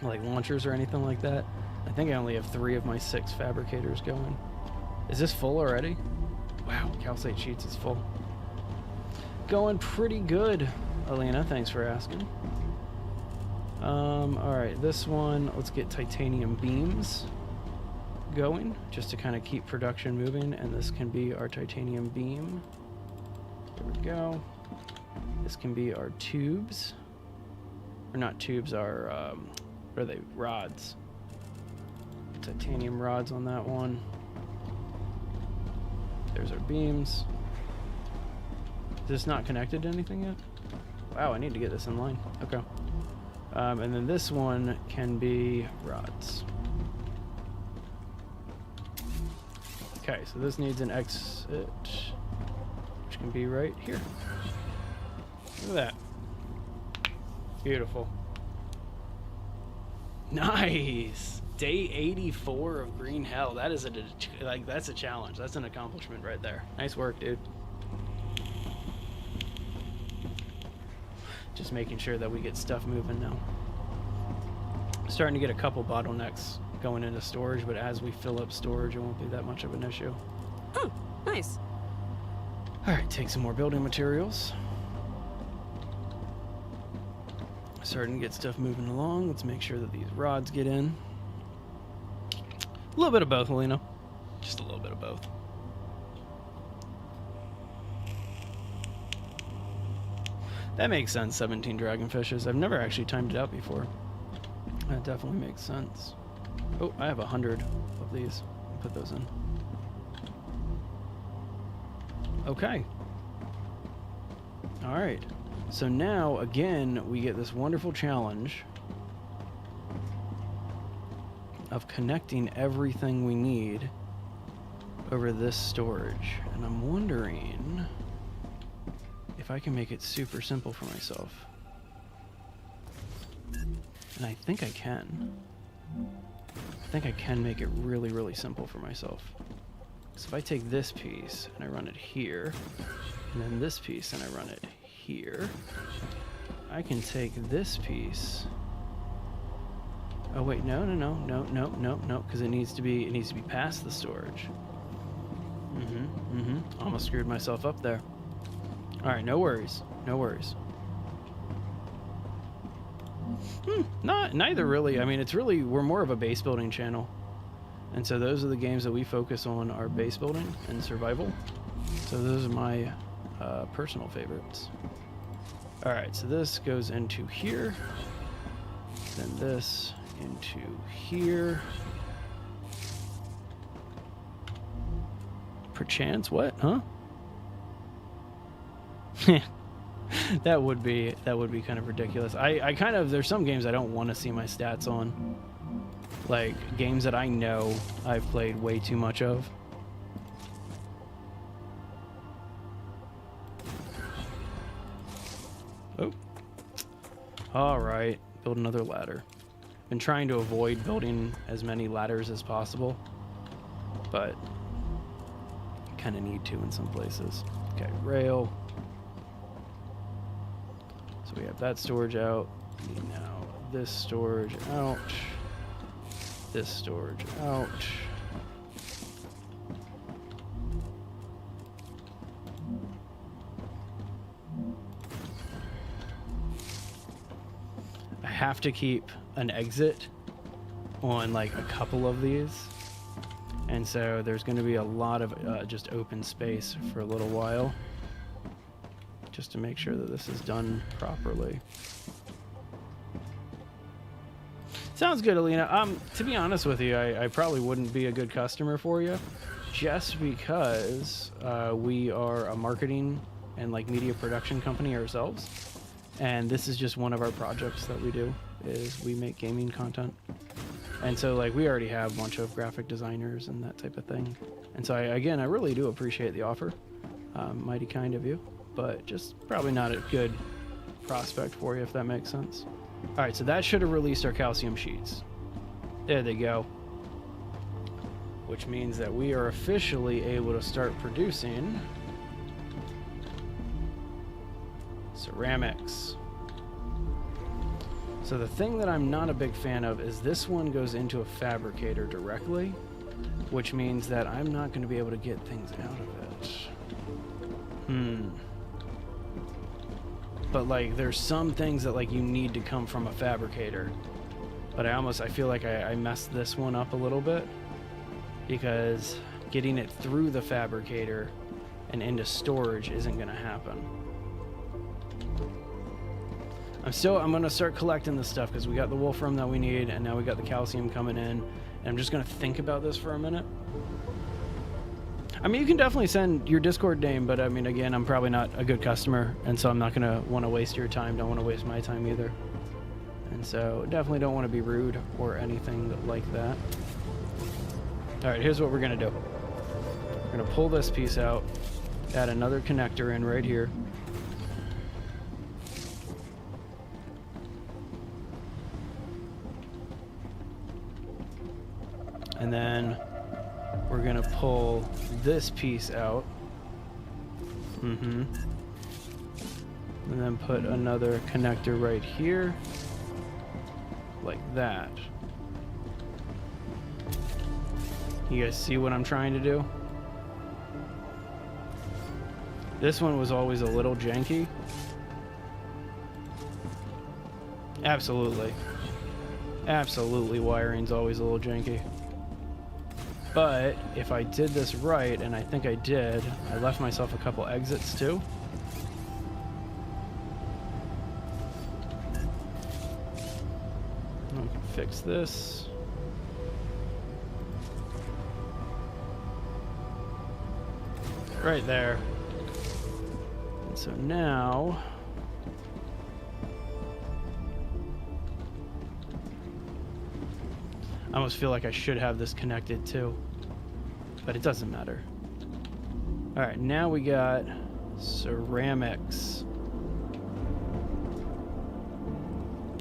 like launchers or anything like that. I think I only have 3 of my 6 fabricators going. Is this full already? Wow, calcite sheets is full. Going pretty good, Alina. Thanks for asking. All right, this one, let's get titanium beams going just to kind of keep production moving, and this can be our titanium beam. There we go. This can be our tubes, or not tubes, our what are they, rods. Titanium rods on that one. There's our beams. Is this not connected to anything yet? Wow, I need to get this in line. Okay. And then this one can be rods. Okay, so this needs an exit, which can be right here. Look at that. Beautiful. Nice! Day 84 of Green Hell. That is that's a challenge. That's an accomplishment right there. Nice work, dude. Just making sure that we get stuff moving now. Starting to get a couple bottlenecks going into storage, but as we fill up storage, it won't be that much of an issue. Oh, nice. All right, take some more building materials. Starting to get stuff moving along. Let's make sure that these rods get in. A little bit of both, Alina. Just a little bit of both. That makes sense, 17 dragonfishes. I've never actually timed it out before. That definitely makes sense. Oh, I have 100 of these. I'll put those in. Okay. All right. So now, again, we get this wonderful challenge of connecting everything we need over this storage. And I'm wondering if I can make it super simple for myself. And I think I can. I think I can make it really, really simple for myself. So if I take this piece and I run it here, and then this piece and I run it here, I can take this piece. Oh wait, no, because it needs to be past the storage. Almost screwed myself up there. All right, no worries, no worries. Neither really. I mean, we're more of a base building channel. And so those are the games that we focus on, are base building and survival. So those are my personal favorites. All right, so this goes into here. Then this into here. Perchance, what? Huh? That would be kind of ridiculous. I kind of, there's some games I don't want to see my stats on. Like games that I know I've played way too much of. Oh. All right, build another ladder. Been trying to avoid building as many ladders as possible, but kind of need to in some places. Okay, rail. So we have that storage out. Now this storage out. This storage out. I have to keep an exit on like a couple of these. And so there's going to be a lot of just open space for a little while, just to make sure that this is done properly. Sounds good, Alina. To be honest with you, I probably wouldn't be a good customer for you, just because we are a marketing and like media production company ourselves, and this is just one of our projects that we do, is we make gaming content. And so like we already have a bunch of graphic designers and that type of thing. And so I really do appreciate the offer. Mighty kind of you, but just probably not a good prospect for you, if that makes sense. All right, so that should have released our calcium sheets. There they go. Which means that we are officially able to start producing ceramics. So the thing that I'm not a big fan of is this one goes into a fabricator directly, which means that I'm not going to be able to get things out of it. But like there's some things that like you need to come from a fabricator. But I feel like I messed this one up a little bit, because getting it through the fabricator and into storage isn't going to happen. I'm going to start collecting this stuff because we got the wolfram that we need, and now we got the calcium coming in. And I'm just going to think about this for a minute. I mean, you can definitely send your Discord name, but I mean, again, I'm probably not a good customer, and so I'm not going to want to waste your time. Don't want to waste my time either. And so definitely don't want to be rude or anything like that. All right, here's what we're going to do. We're going to pull this piece out, add another connector in right here. And then we're going to pull this piece out. And then put another connector right here. Like that. You guys see what I'm trying to do? This one was always a little janky. Absolutely. Absolutely, wiring's always a little janky. But if I did this right, and I think I did, I left myself a couple exits too. I can fix this. Right there. And so now I almost feel like I should have this connected too, but it doesn't matter. All right, now we got ceramics.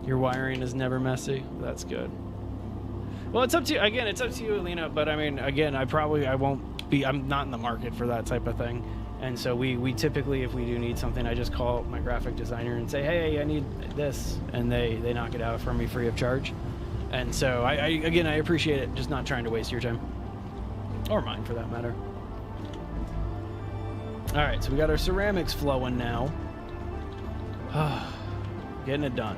Your wiring is never messy. That's good. Well, it's up to you. Again, it's up to you, Alina, but I mean, again, I won't be, I'm not in the market for that type of thing. And so we typically, if we do need something, I just call my graphic designer and say, hey, I need this. And they knock it out for me free of charge. And so, I appreciate it, just not trying to waste your time. Or mine, for that matter. Alright, so we got our ceramics flowing now. Getting it done.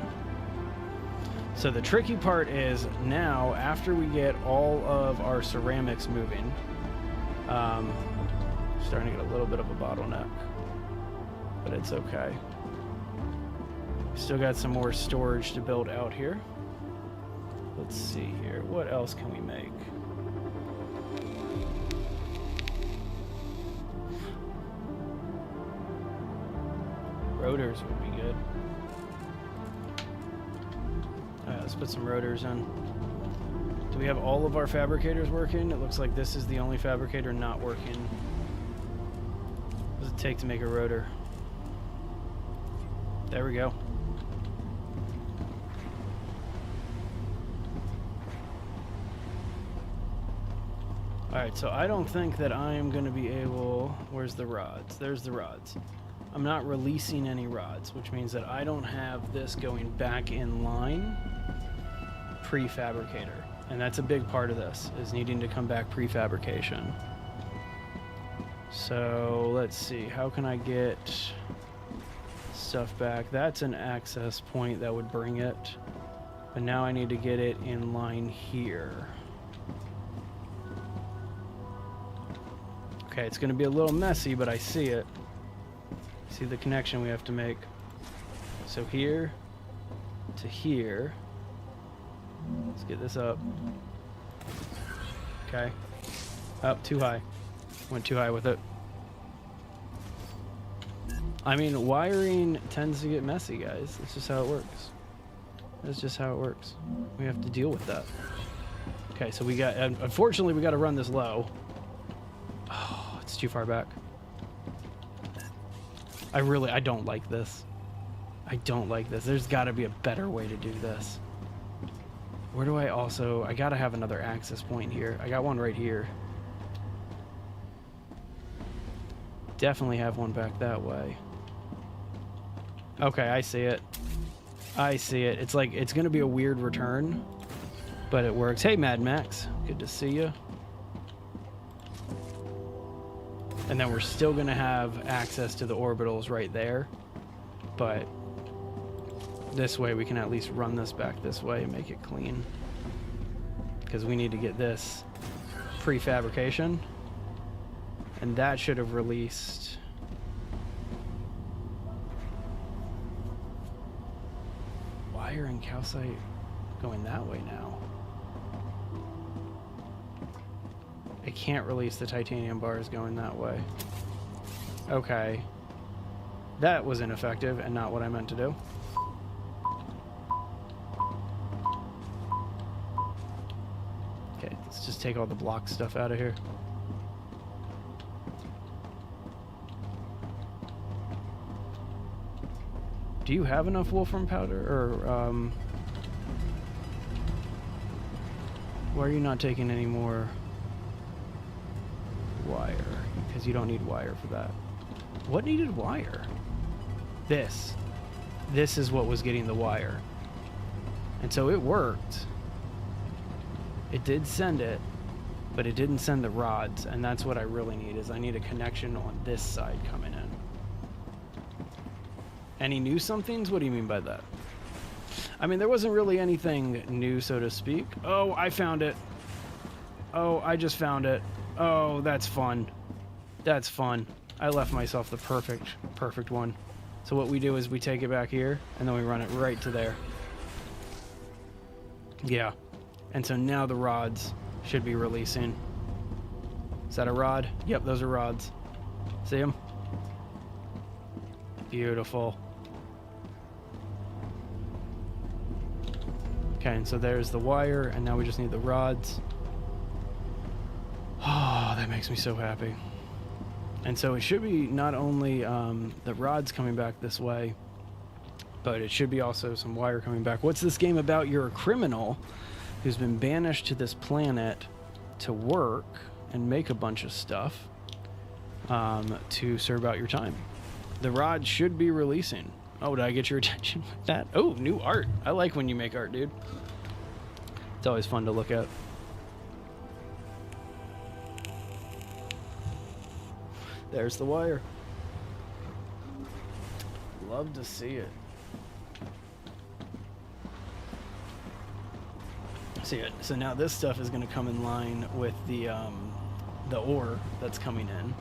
So the tricky part is now, after we get all of our ceramics moving, starting to get a little bit of a bottleneck, but it's okay. Still got some more storage to build out here. Let's see here. What else can we make? Rotors would be good. Let's put some rotors in. Do we have all of our fabricators working? It looks like this is the only fabricator not working. What does it take to make a rotor? There we go. Alright, so I don't think that I am going to be able... Where's the rods? There's the rods. I'm not releasing any rods, which means that I don't have this going back in line prefabricator. And that's a big part of this, is needing to come back prefabrication. So let's see, how can I get stuff back? That's an access point that would bring it. But now I need to get it in line here. Okay, it's going to be a little messy, but I see it. See the connection we have to make. So here to here. Let's get this up. Okay. Up too high. Went too high with it. I mean, wiring tends to get messy, guys. That's just how it works. That's just how it works. We have to deal with that. Okay, so we got... Unfortunately, we got to run this low. Oh, it's too far back. I don't like this. I don't like this. There's got to be a better way to do this. Where do I also... I got to have another access point here. I got one right here. Definitely have one back that way. Okay, I see it. I see it. It's like, it's going to be a weird return, but it works. Hey, Mad Max. Good to see you. And then we're still going to have access to the orbitals right there. But this way we can at least run this back this way and make it clean. Because we need to get this prefabrication. And that should have released... wire and calcite going that way now. It can't release the titanium bars going that way. Okay. That was ineffective and not what I meant to do. Okay, let's just take all the block stuff out of here. Do you have enough wolfram powder, or why are you not taking any more wire? Because you don't need wire for that. What needed wire? This. This is what was getting the wire. And so it worked. It did send it, but it didn't send the rods, and that's what I really need, is I need a connection on this side coming in. Any new somethings? What do you mean by that? I mean, there wasn't really anything new, so to speak. Oh, I found it. Oh, I just found it. Oh, that's fun. That's fun. I left myself the perfect one. So what we do is we take it back here, and then we run it right to there. Yeah. And so now the rods should be releasing. Is that a rod? Yep, those are rods. See them? Beautiful. Okay, and so there's the wire, and now we just need the rods. Oh, that makes me so happy. And so it should be not only the rods coming back this way, but it should be also some wire coming back. What's this game about? You're a criminal who's been banished to this planet to work and make a bunch of stuff to serve out your time. The rod should be releasing. Oh, did I get your attention with that? Oh, new art. I like when you make art, dude. It's always fun to look at. There's the wire. Love to see it. So now this stuff is going to come in line with the ore that's coming in.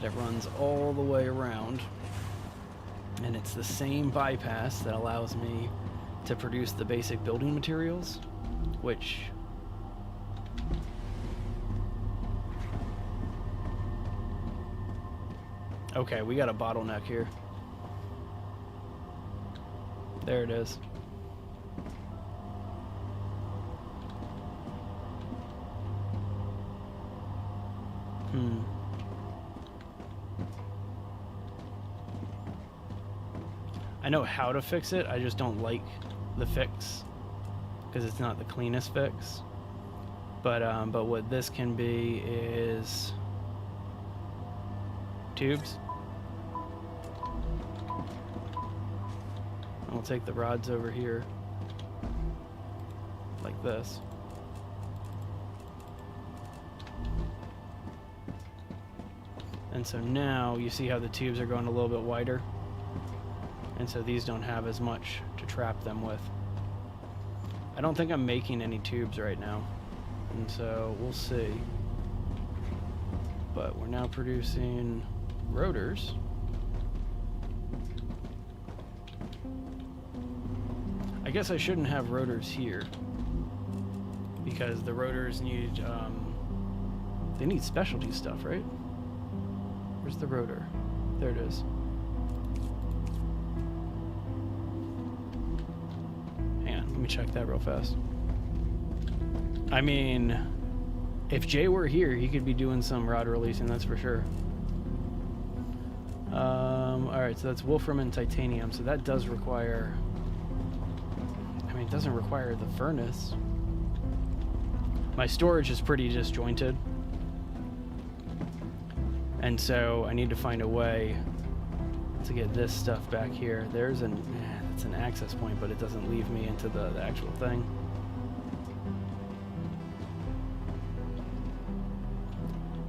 That runs all the way around, and it's the same bypass that allows me to produce the basic building materials, which okay, we got a bottleneck here. There it is. I know how to fix it, I just don't like the fix because it's not the cleanest fix. But what this can be is tubes. I'll take the rods over here like this. And so now you see how the tubes are going a little bit wider, and so these don't have as much to trap them with. I don't think I'm making any tubes right now, and so we'll see. But we're now producing rotors. I guess I shouldn't have rotors here, because the rotors need they need specialty stuff, right? Where's the rotor? There it is. Hang on, let me check that real fast. I mean, if Jay were here, he could be doing some rod releasing, that's for sure. Alright, so that's wolfram and titanium, so that does require... I mean, it doesn't require the furnace. My storage is pretty disjointed. And so I need to find a way to get this stuff back here. There's it's an access point, but it doesn't leave me into the actual thing.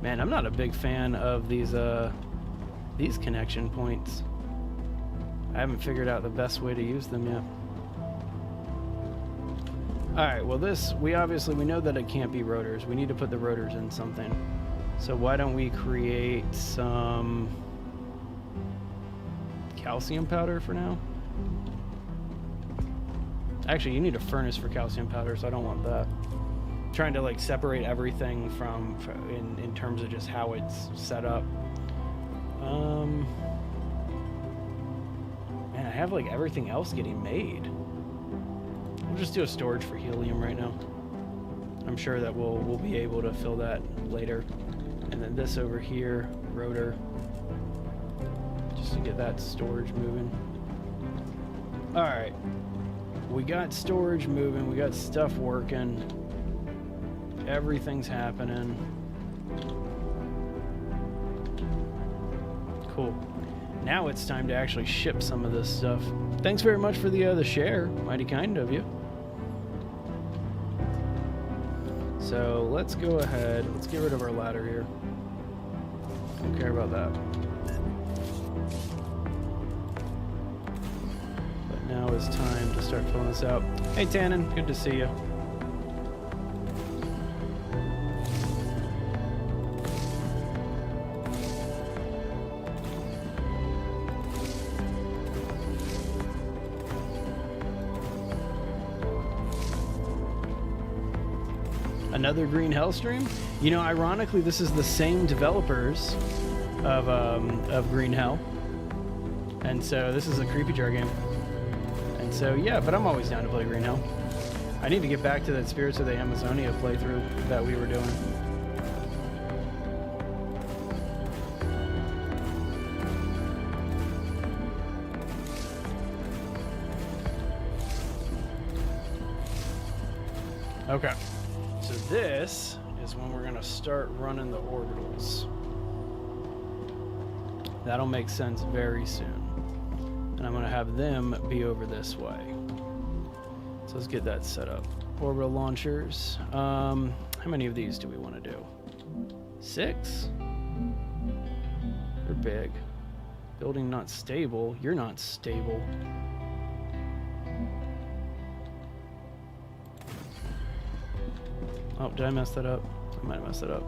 Man, I'm not a big fan of these connection points. I haven't figured out the best way to use them yet. Alright, well we know that it can't be rotors. We need to put the rotors in something. So why don't we create some calcium powder for now? Actually, you need a furnace for calcium powder, so I don't want that. I'm trying to like separate everything from in terms of just how it's set up. Man, I have like everything else getting made. We'll just do a storage for helium right now. I'm sure that we'll be able to fill that later. And then this over here, rotor, just to get that storage moving. All right, we got storage moving, we got stuff working, everything's happening. Cool. Now it's time to actually ship some of this stuff. Thanks very much for the share, mighty kind of you. So let's go ahead, let's get rid of our ladder here. Don't care about that. But now it's time to start filling this out. Hey Tannen, good to see you. Another green Hellstream? You know, ironically, this is the same developers of Green Hell. And so this is a Creepy Jar game. And so, yeah, but I'm always down to play Green Hell. I need to get back to that Spirits of the Amazonia playthrough that we were doing. Okay. So this is when we're going to start running the orbitals. That'll make sense very soon. And I'm going to have them be over this way. So let's get that set up. Orbital launchers. How many of these do we want to do? 6? They're big. Building not stable. You're not stable. Oh, did I mess that up? I might have messed it up.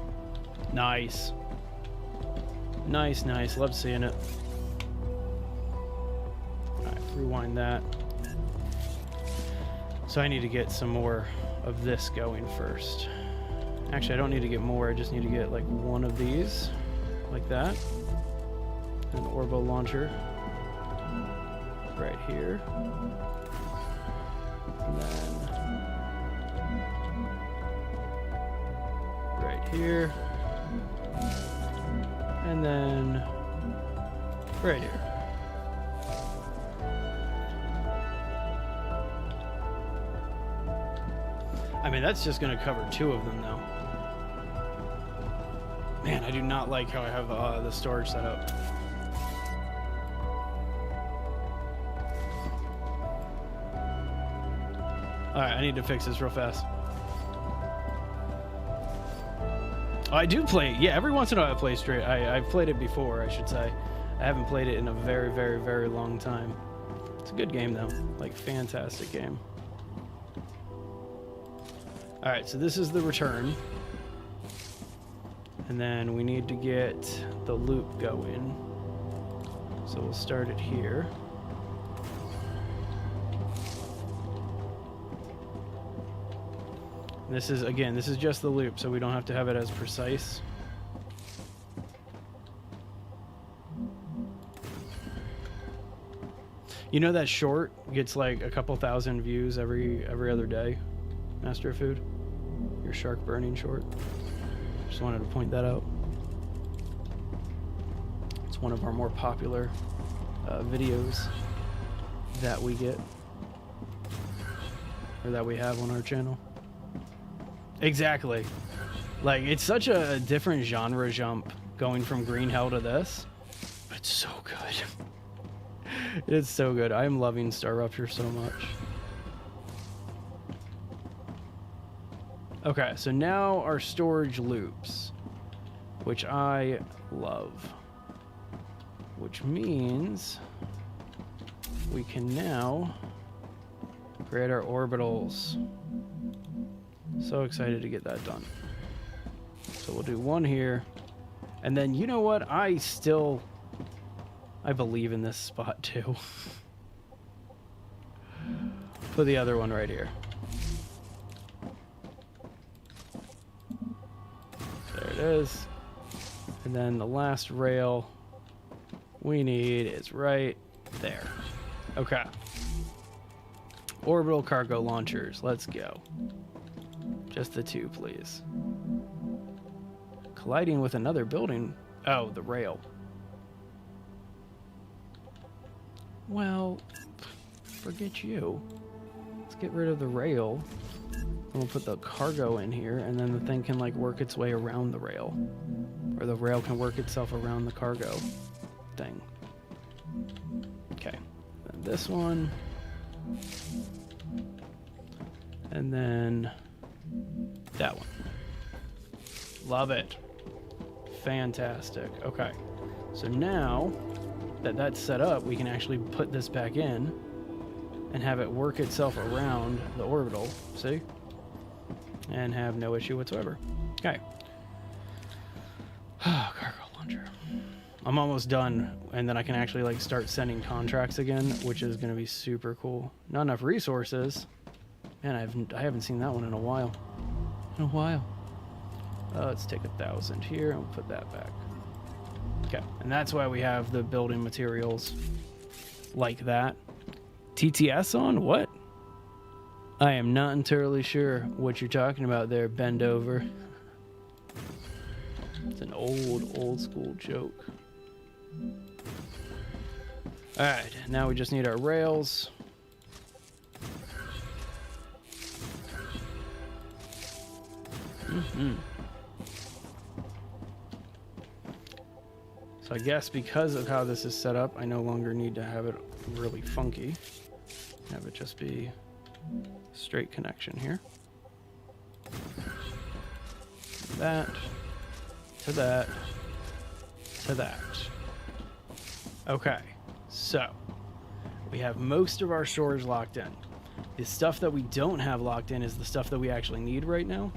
Nice. Nice, nice. Love seeing it. Alright, rewind that. So I need to get some more of this going first. Actually, I don't need to get more. I just need to get like one of these. Like that. An orbital launcher. Right here. And then right here. And then right here. I mean, that's just going to cover 2 of them, though. Man, I do not like how I have the storage set up. Alright, I need to fix this real fast. Oh, I do play it. Yeah, every once in a while I play straight. I've played it before, I should say. I haven't played it in a very, very, very long time. It's a good game, though. Like, fantastic game. Alright, so this is the return. And then we need to get the loop going. So we'll start it here. This is, again, this is just the loop, so we don't have to have it as precise. You know that short gets like a couple thousand views every other day? Master of Food? Your shark burning short. Just wanted to point that out. It's one of our more popular videos that we get. Or that we have on our channel. Exactly. Like, it's such a different genre jump going from Green Hell to this. But it's so good. It's so good. I'm loving StarRupture so much. Okay, so now our storage loops, which I love. Which means we can now create our orbitals. So excited to get that done. So we'll do one here. And then, you know what? I believe in this spot too. Put the other one right here. There it is. And then the last rail we need is right there. Okay. Orbital cargo launchers. Let's go. Just the 2, please. Colliding with another building. Oh, the rail. Well, forget you. Let's get rid of the rail. And we'll put the cargo in here, and then the thing can like work its way around the rail. Or the rail can work itself around the cargo thing. Okay. Then this one. And then that one. Love it. Fantastic. Okay. So now that that's set up, we can actually put this back in and have it work itself around the orbital. See? And have no issue whatsoever. Okay. Cargo launcher. I'm almost done, and then I can actually like start sending contracts again, which is going to be super cool. Not enough resources. Man, I haven't seen that one in a while. Let's take 1,000 here and we'll put that back. Okay, and that's why we have the building materials like that. TTS on? What? I am not entirely sure what you're talking about there, bend over. It's an old school joke. Alright, now we just need our rails. So I guess because of how this is set up, I no longer need to have it really funky. Have it just be straight connection here. That to that to that. Okay, so we have most of our storage locked in. The stuff that we don't have locked in is the stuff that we actually need right now.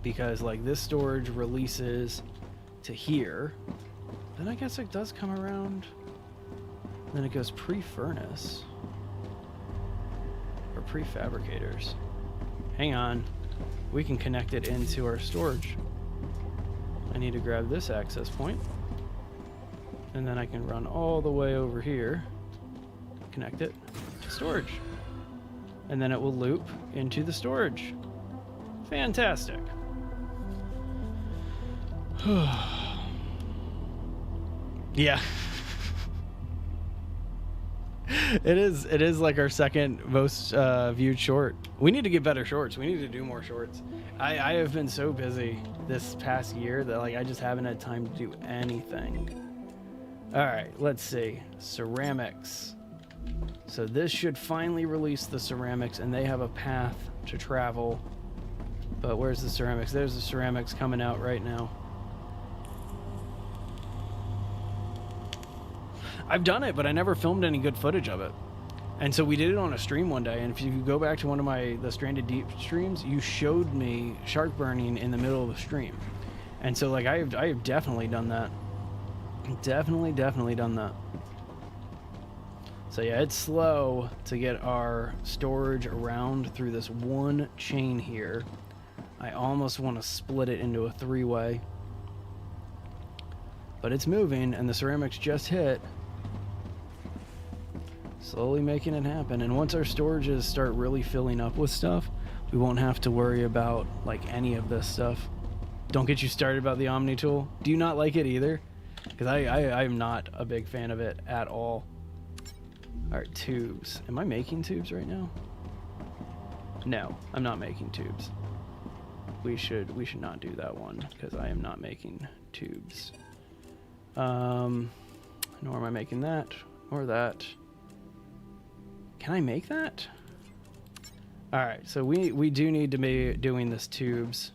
because like this storage releases to here. Then I guess it does come around. Then it goes pre-furnace. Or prefabricators. Hang on. We can connect it into our storage. I need to grab this access point. And then I can run all the way over here. Connect it to storage. And then it will loop into the storage. Fantastic. Yeah. It is like our second most viewed short. We need to get better shorts. We need to do more shorts. I have been so busy this past year that like I just haven't had time to do anything. All right, let's see. Ceramics. So this should finally release the ceramics, and they have a path to travel. But where's the ceramics? There's the ceramics coming out right now. I've done it, but I never filmed any good footage of it. And so we did it on a stream one day, and if you go back to one of the Stranded Deep streams, you showed me shark burning in the middle of the stream. And so like I have definitely done that. Definitely done that. So yeah, it's slow to get our storage around through this one chain here. I almost want to split it into a three-way. But it's moving, and the ceramics just hit. Slowly making it happen. And once our storages start really filling up with stuff, we won't have to worry about like any of this stuff. Don't get you started about the Omni tool. Do you not like it either? Because I'm not a big fan of it at all. Alright, tubes. Am I making tubes right now? No, I'm not making tubes. We should not do that one, because I am not making tubes. Nor am I making that, or that. Can I make that? Alright, so we do need to be doing this tubes.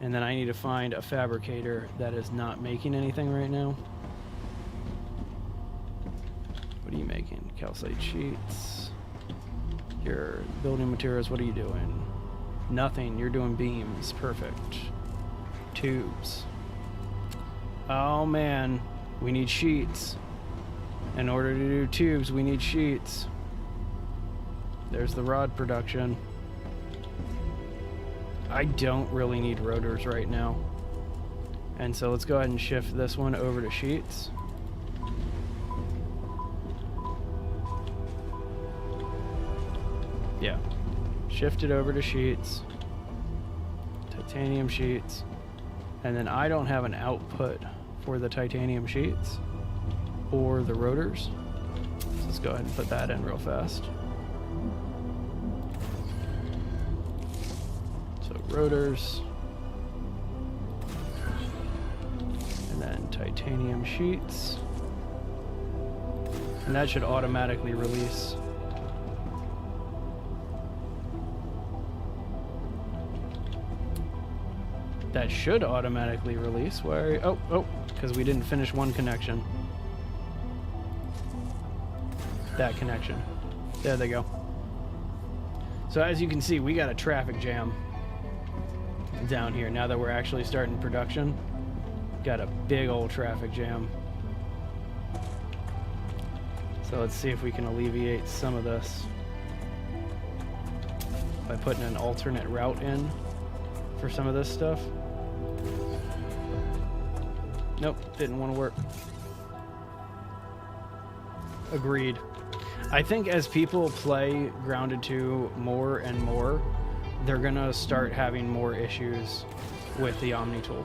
And then I need to find a fabricator that is not making anything right now. What are you making? Calcite sheets. Your building materials, what are you doing? Nothing, you're doing beams. Perfect. Tubes. Oh man, we need sheets. In order to do tubes, we need sheets. There's the rod production. I don't really need rotors right now. And so let's go ahead and shift this one over to sheets. Yeah. Shift it over to sheets. Titanium sheets. And then I don't have an output for the titanium sheets or the rotors. So let's go ahead and put that in real fast. Rotors, and then titanium sheets, and that should automatically release. That should automatically release. Where? Oh, because we didn't finish one connection. That connection. There they go. So as you can see, we got a traffic jam down here now that we're actually starting production. Got a big old traffic jam. So let's see if we can alleviate some of this by putting an alternate route in for some of this stuff. Nope, didn't want to work. Agreed. I think as people play Grounded 2 more and more, they're gonna start having more issues with the Omni tool.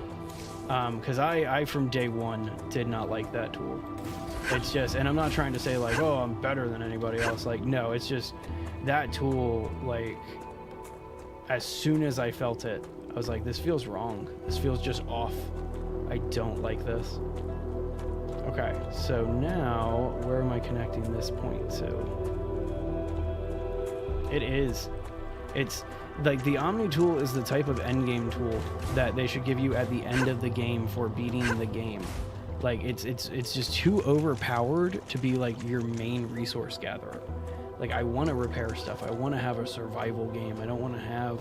Because I from day one did not like that tool. It's just, and I'm not trying to say like, oh, I'm better than anybody else. Like, no, it's just that tool, like, as soon as I felt it, I was like, this feels wrong. This feels just off. I don't like this. Okay, so now, where am I connecting this point to? It's like the Omni tool is the type of endgame tool that they should give you at the end of the game for beating the game. Like it's just too overpowered to be like your main resource gatherer. Like I want to repair stuff. I want to have a survival game. I don't want to have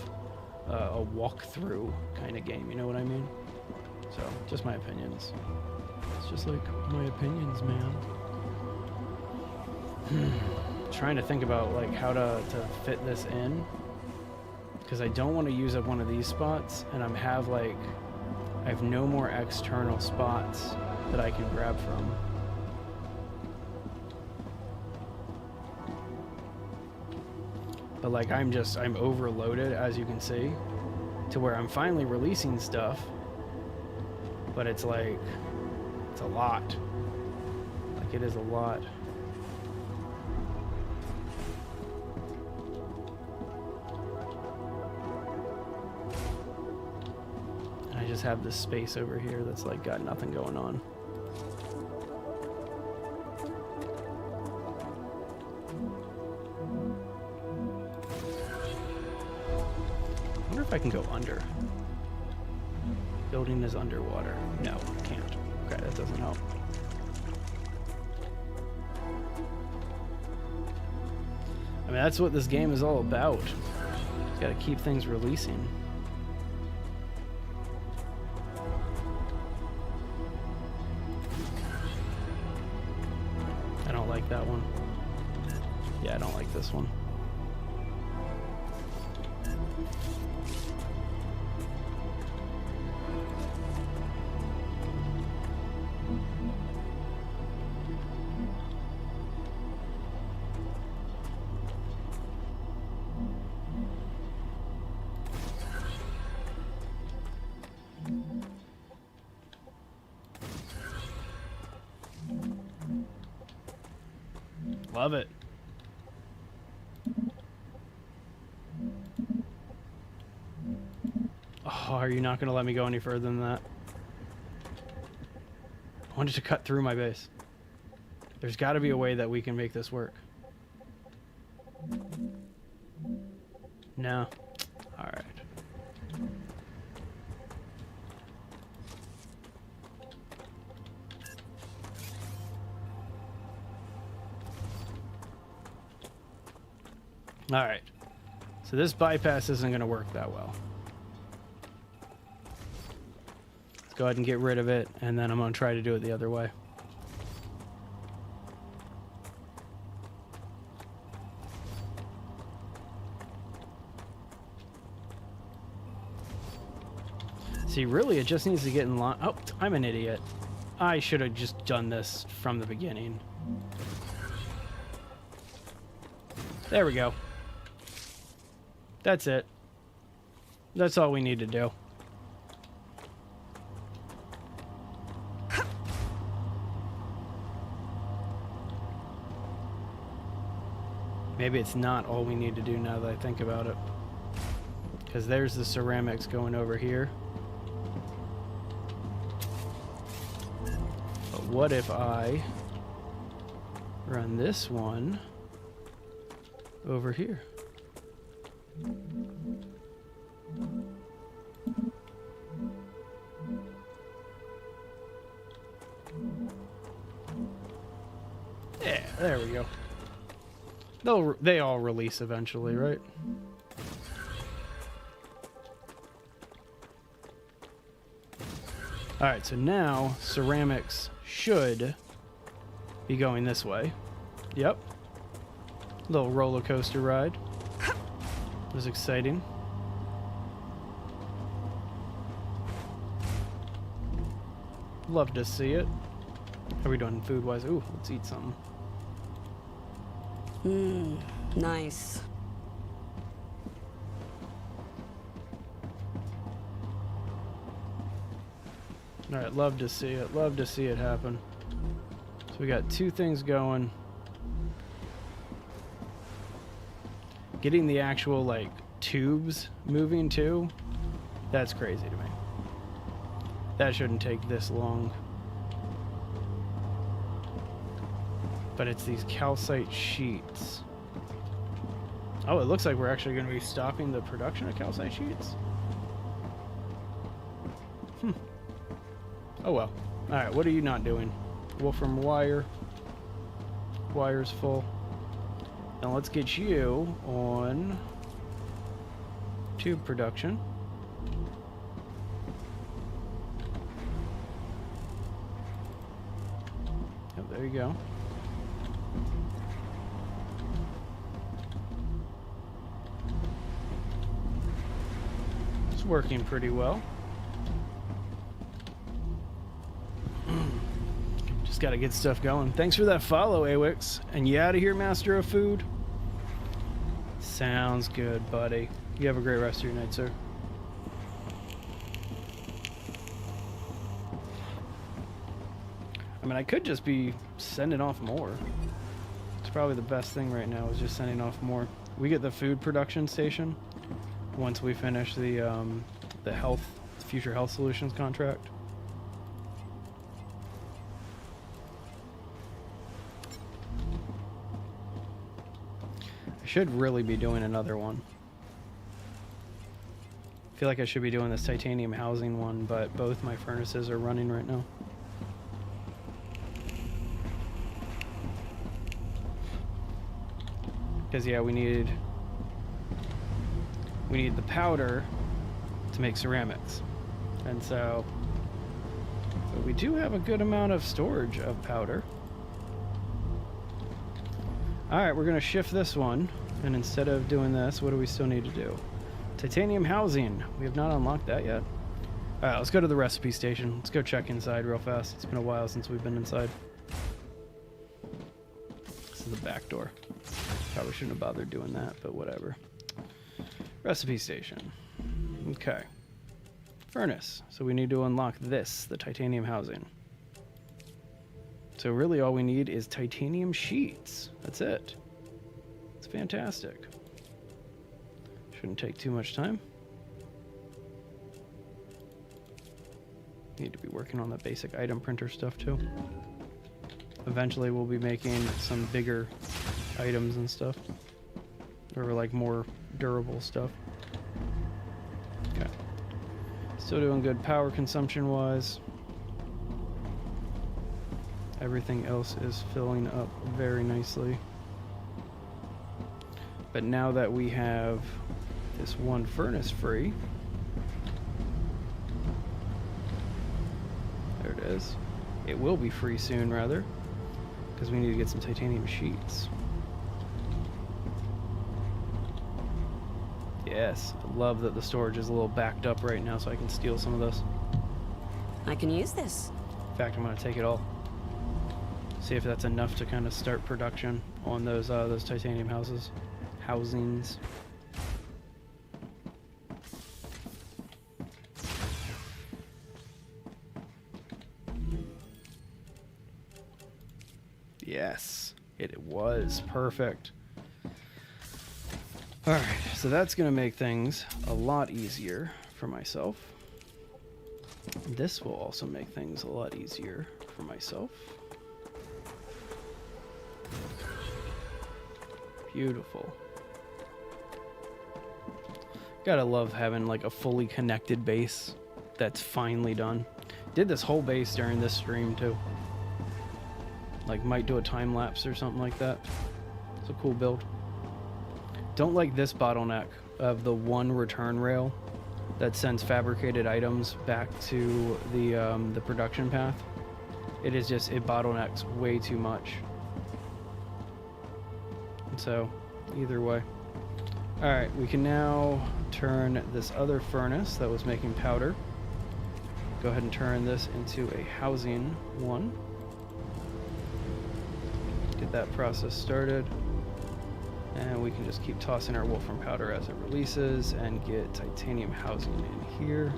a walkthrough kind of game. You know what I mean? So, just my opinions. It's just like my opinions, man. Trying to think about like how to fit this in, because I don't want to use up one of these spots, and I have no more external spots that I can grab from. But like I'm overloaded, as you can see, to where I'm finally releasing stuff, but it's like, it's a lot. Like it is a lot. And I just have this space over here that's like got nothing going on. I wonder if I can go under. Building is underwater. No, can't. Okay, that doesn't help. I mean, that's what this game is all about. Just gotta keep things releasing. I don't like that one. Yeah, I don't like this one. Love it. Oh, are you not going to let me go any further than that? I wanted to cut through my base. There's got to be a way that we can make this work. No. All right. All right. So this bypass isn't going to work that well. Let's go ahead and get rid of it, and then I'm going to try to do it the other way. See, really, it just needs to get in line. Oh, I'm an idiot. I should have just done this from the beginning. There we go. That's it. That's all we need to do. Maybe it's not all we need to do now that I think about it. Because there's the ceramics going over here. But what if I run this one over here? Yeah, there we go. They all release eventually, right? Alright, so now ceramics should be going this way. Yep. Little roller coaster ride. It was exciting. Love to see it. How are we doing food-wise? Ooh, let's eat something. Nice. Alright, love to see it. Love to see it happen. So we got two things going. Getting the actual, like, tubes moving, too. That's crazy to me. That shouldn't take this long. But it's these calcite sheets. Oh, it looks like we're actually going to be stopping the production of calcite sheets. Oh well. Alright, what are you not doing? Wolfram wire. Wire's full. Now let's get you on tube production. Yep, there you go. It's working pretty well. Just got to get stuff going. Thanks for that follow, Awix. And you out of here, Master of Food? Sounds good, buddy. You have a great rest of your night, sir. I mean, I could just be sending off more. It's probably the best thing right now is just sending off more. We get the food production station once we finish the future health solutions contract. I should really be doing another one. I feel like I should be doing this titanium housing one, but both my furnaces are running right now. Because yeah, we need the powder to make ceramics, and so but we do have a good amount of storage of powder. All right, we're gonna shift this one, and instead of doing this, what do we still need to do? Titanium housing. We have not unlocked that yet. All right, let's go to the recipe station. Let's go check inside real fast. It's been a while since we've been inside. This is the back door. Probably shouldn't have bothered doing that, but whatever. Recipe station. Okay. Furnace. So we need to unlock this, the titanium housing. So really all we need is titanium sheets. That's it. It's fantastic. Shouldn't take too much time. Need to be working on the basic item printer stuff too. Eventually we'll be making some bigger items and stuff, or like more durable stuff. Okay, still doing good power consumption wise. Everything else is filling up very nicely, but now that we have this one furnace free, there it is. It will be free soon, rather, because we need to get some titanium sheets. Yes, I love that the storage is a little backed up right now, so I can steal some of this. I can use this. In fact, I'm going to take it all. See if that's enough to kind of start production on those titanium housings. Yes, it was perfect. All right, so that's going to make things a lot easier for myself. This will also make things a lot easier for myself. Beautiful. Gotta love having like a fully connected base that's finally done. Did this whole base during this stream too. Like might do a time lapse or something like that. It's a cool build. Don't like this bottleneck of the one return rail that sends fabricated items back to the production path. It is just, it bottlenecks way too much. And so, either way. Alright, we can now turn this other furnace that was making powder. Go ahead and turn this into a housing one. Get that process started. And we can just keep tossing our wolfram powder as it releases and get titanium housing in here,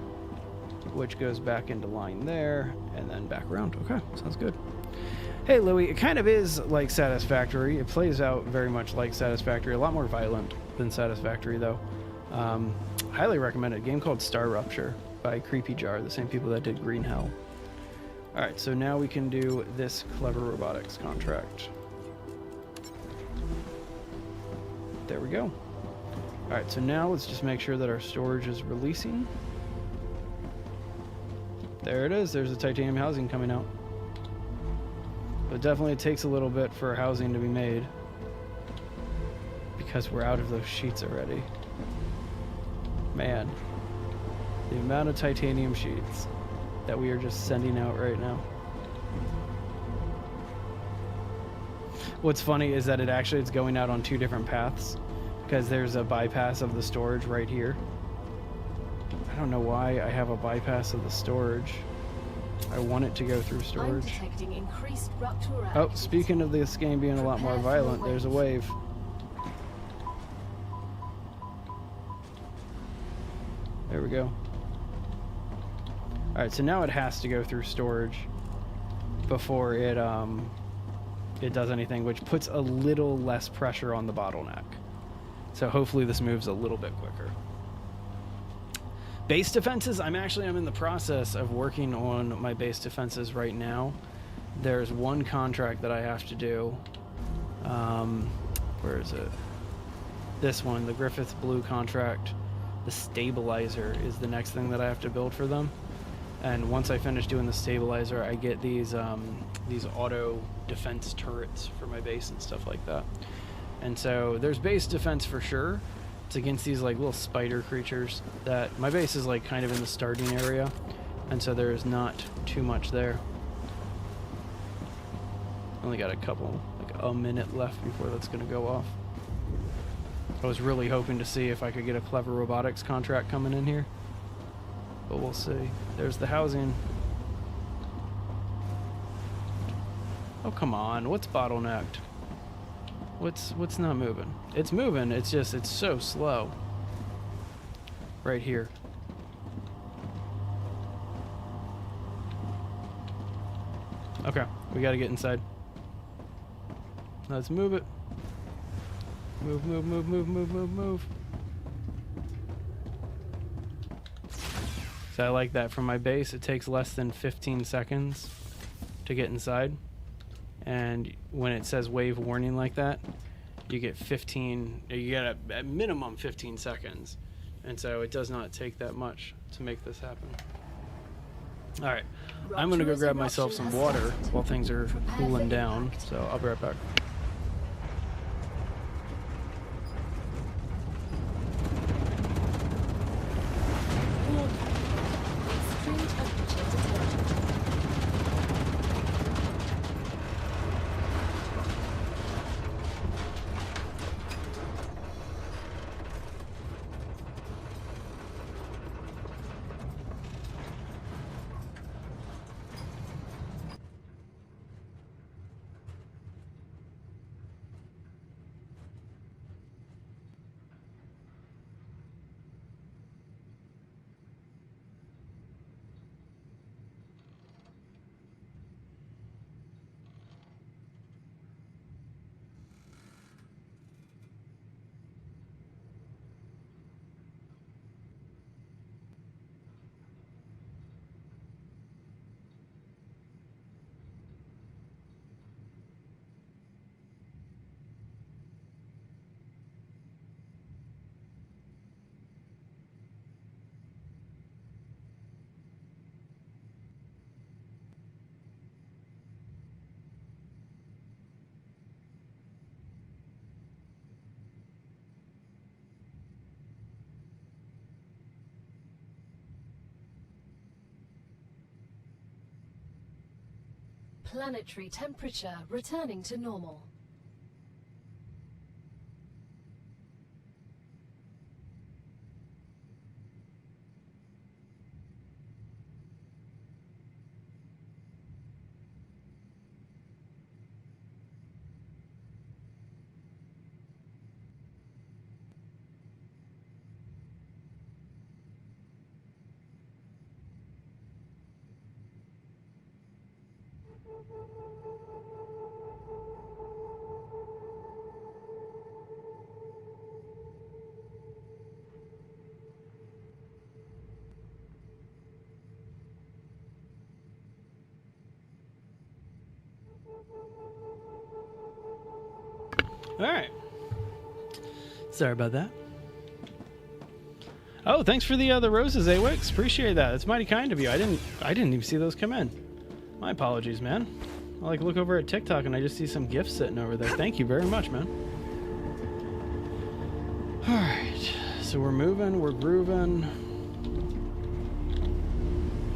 which goes back into line there and then back around. Okay, sounds good. Hey Louie, it kind of is like Satisfactory. It plays out very much like Satisfactory, a lot more violent than Satisfactory though. Highly recommended. A game called StarRupture by Creepy Jar, the same people that did Green Hell. Alright, so now we can do this Clever Robotics contract. There we go. Alright, so now let's just make sure that our storage is releasing. There it is. There's the titanium housing coming out. But definitely it takes a little bit for housing to be made, because we're out of those sheets already. Man, the amount of titanium sheets that we are just sending out right now. What's funny is that it's going out on 2 different paths because there's a bypass of the storage right here. I don't know why I have a bypass of the storage. I want it to go through I'm storage. detecting increased rupture Oh, activity. speaking of this game being a lot more Prepare for a violent, there's a wave. There we go. Alright, so now it has to go through storage before it does anything, which puts a little less pressure on the bottleneck. So hopefully this moves a little bit quicker. Base defenses, I'm in the process of working on my base defenses right now. There's one contract that I have to do. Where is it? This one, the Griffith Blue contract. The stabilizer is the next thing that I have to build for them. And once I finish doing the stabilizer, I get these auto defense turrets for my base and stuff like that. And so there's base defense for sure. It's against these like little spider creatures that my base is like kind of in the starting area, and so there's not too much there. Only got a minute left before that's gonna go off. I was really hoping to see if I could get a Clever Robotics contract coming in here, but we'll see. There's the housing. Oh, come on, what's bottlenecked? What's not moving? It's moving, it's just, it's so slow. Right here. Okay, we gotta get inside. Let's move it. Move, move, move, move, move, move, move. So I like that. From my base, it takes less than 15 seconds to get inside. And when it says wave warning like that, you get a minimum 15 seconds. And so it does not take that much to make this happen. All right, I'm gonna go grab myself some water while things are cooling down. So I'll be right back. Extreme temperature detected. Planetary temperature returning to normal. All right. Sorry about that. Oh, thanks for the roses, Awix. Appreciate that. It's mighty kind of you. I didn't even see those come in. My apologies, man. I like look over at TikTok and I just see some gifts sitting over there. Thank you very much, man. All right. So so we're moving, we're grooving.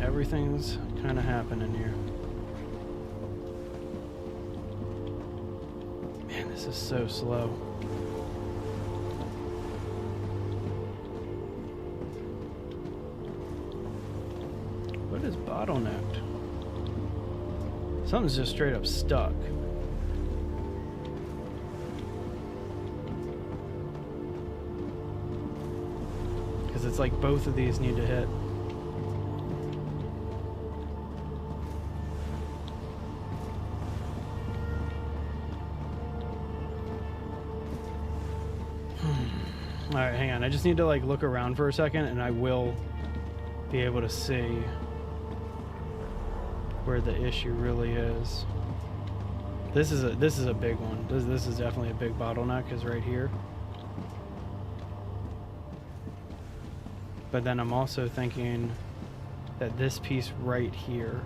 Everything's kind of happening here. Man, this is so slow. What is bottlenecked? Something's just straight up stuck. Because it's like both of these need to hit. Alright, hang on. I just need to like look around for a second and I will be able to see where the issue really is. This is a big one. This is definitely a big bottleneck, is right here. But then I'm also thinking that this piece right here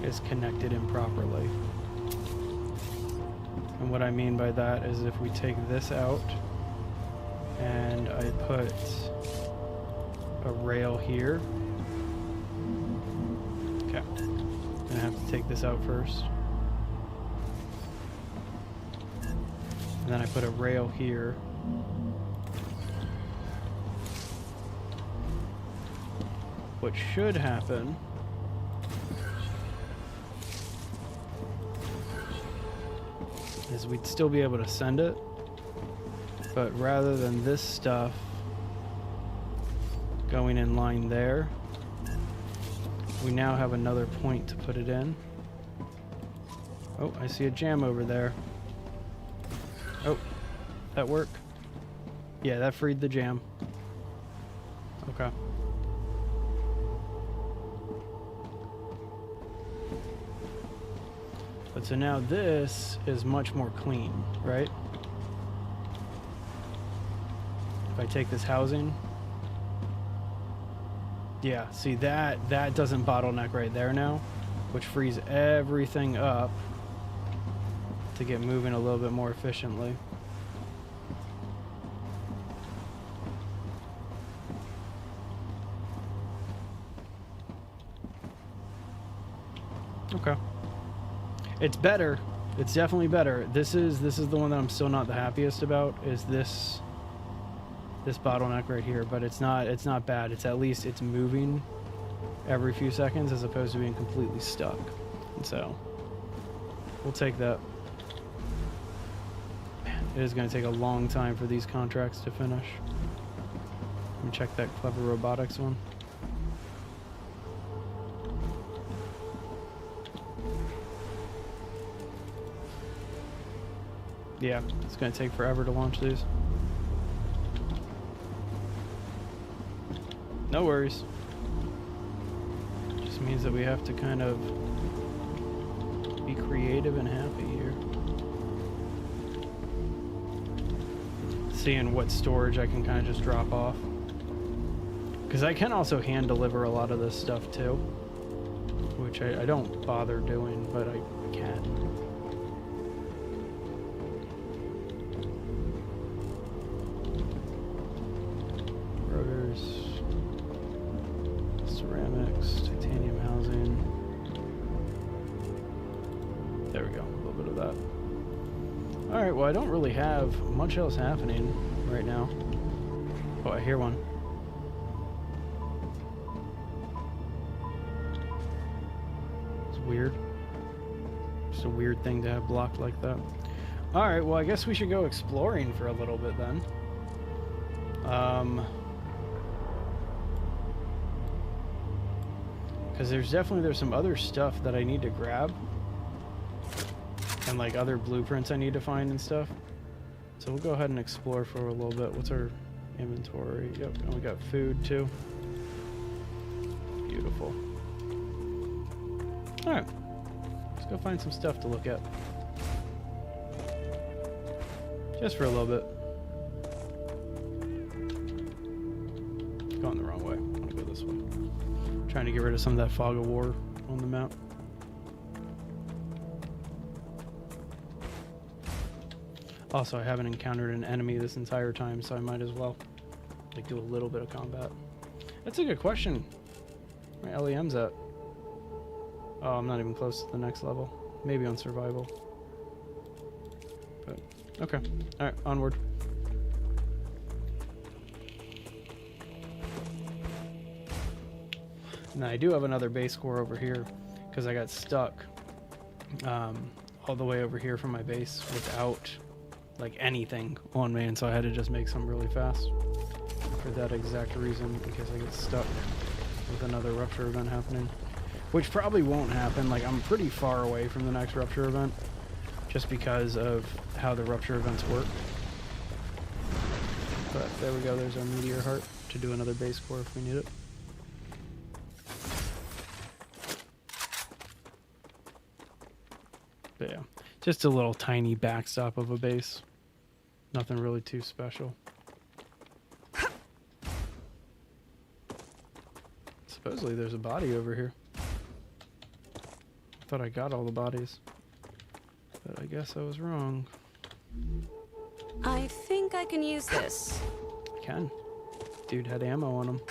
is connected improperly. And what I mean by that is if we take this out and I put a rail here. Okay, I'm gonna have to take this out first. And then I put a rail here. What should happen is we'd still be able to send it, but rather than this stuff going in line there, we now have another point to put it in. Oh, I see a jam over there. Oh, that work? Yeah, that freed the jam. Okay. But so now this is much more clean, right? If I take this housing, yeah, see that doesn't bottleneck right there now, which frees everything up to get moving a little bit more efficiently. Okay. It's better. It's definitely better. This is the one that I'm still not the happiest about, is this bottleneck right here, but it's not bad. It's at least it's moving every few seconds as opposed to being completely stuck. And so we'll take that. Man, it is going to take a long time for these contracts to finish. Let me check that Clever Robotics one. Yeah, it's going to take forever to launch these. No worries. Just means that we have to kind of be creative and happy here. Seeing what storage I can kind of just drop off. Because I can also hand deliver a lot of this stuff too. Which I don't bother doing, but I can. Ceramics, titanium housing. There we go, a little bit of that. Alright, well I don't really have much else happening right now. Oh, I hear one. It's weird. Just a weird thing to have blocked like that. Alright, well I guess we should go exploring for a little bit then. Because there's some other stuff that I need to grab. And like other blueprints I need to find and stuff. So we'll go ahead and explore for a little bit. What's our inventory? Yep, and we got food too. Beautiful. Alright. Let's go find some stuff to look at. Just for a little bit. Going the wrong way. I want to go this way. Trying to get rid of some of that fog of war on the map. Also, I haven't encountered an enemy this entire time, so I might as well. Like do a little bit of combat. That's a good question. Where LEM's at? Oh, I'm not even close to the next level. Maybe on survival. But okay. All right, onward. Now I do have another base core over here because I got stuck all the way over here from my base without like anything on me, and so I had to just make some really fast for that exact reason, because I get stuck with another rupture event happening, which probably won't happen. Like, I'm pretty far away from the next rupture event just because of how the rupture events work. But there we go, there's our meteor heart to do another base core if we need it. But yeah, just a little tiny backstop of a base. Nothing really too special. Supposedly there's a body over here. I thought I got all the bodies, but I guess I was wrong. I think I can use this. I can. Dude had ammo on him.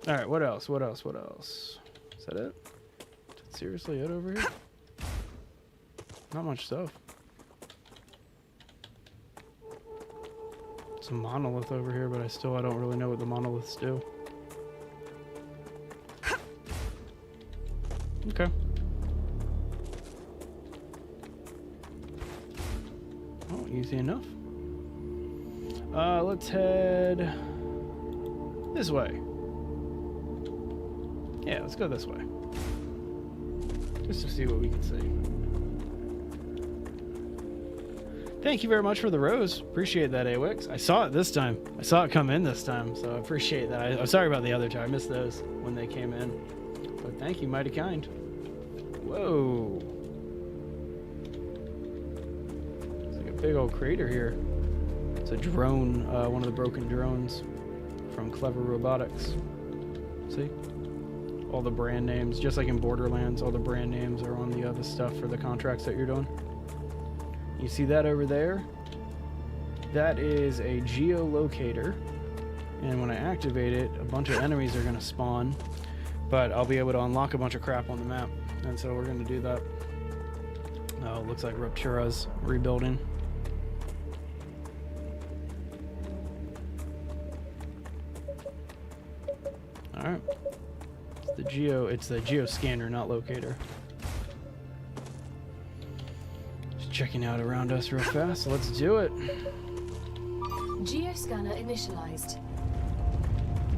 Alright, what else? What else? What else? Is that it? Is that seriously it over here? Not much stuff. It's a monolith over here, but I don't really know what the monoliths do. Okay. Oh, easy enough. Let's head this way. Yeah, let's go this way. Just to see what we can see. Thank you very much for the rose. Appreciate that, Awix. I saw it this time. I saw it come in this time, so I appreciate that. I'm sorry about the other time. I missed those when they came in. But thank you, mighty kind. Whoa. It's like a big old crater here. It's a drone, one of the broken drones from Clever Robotics. See? All the brand names, just like in Borderlands, all the brand names are on the other stuff for the contracts that you're doing. You see that over there? That is a geolocator, and when I activate it, a bunch of enemies are going to spawn, but I'll be able to unlock a bunch of crap on the map, and so we're going to do that. Oh, looks like Ruptura's rebuilding. Alright. It's the geo scanner, not locator. Checking out around us real fast, so let's do it. Geoscanner initialized.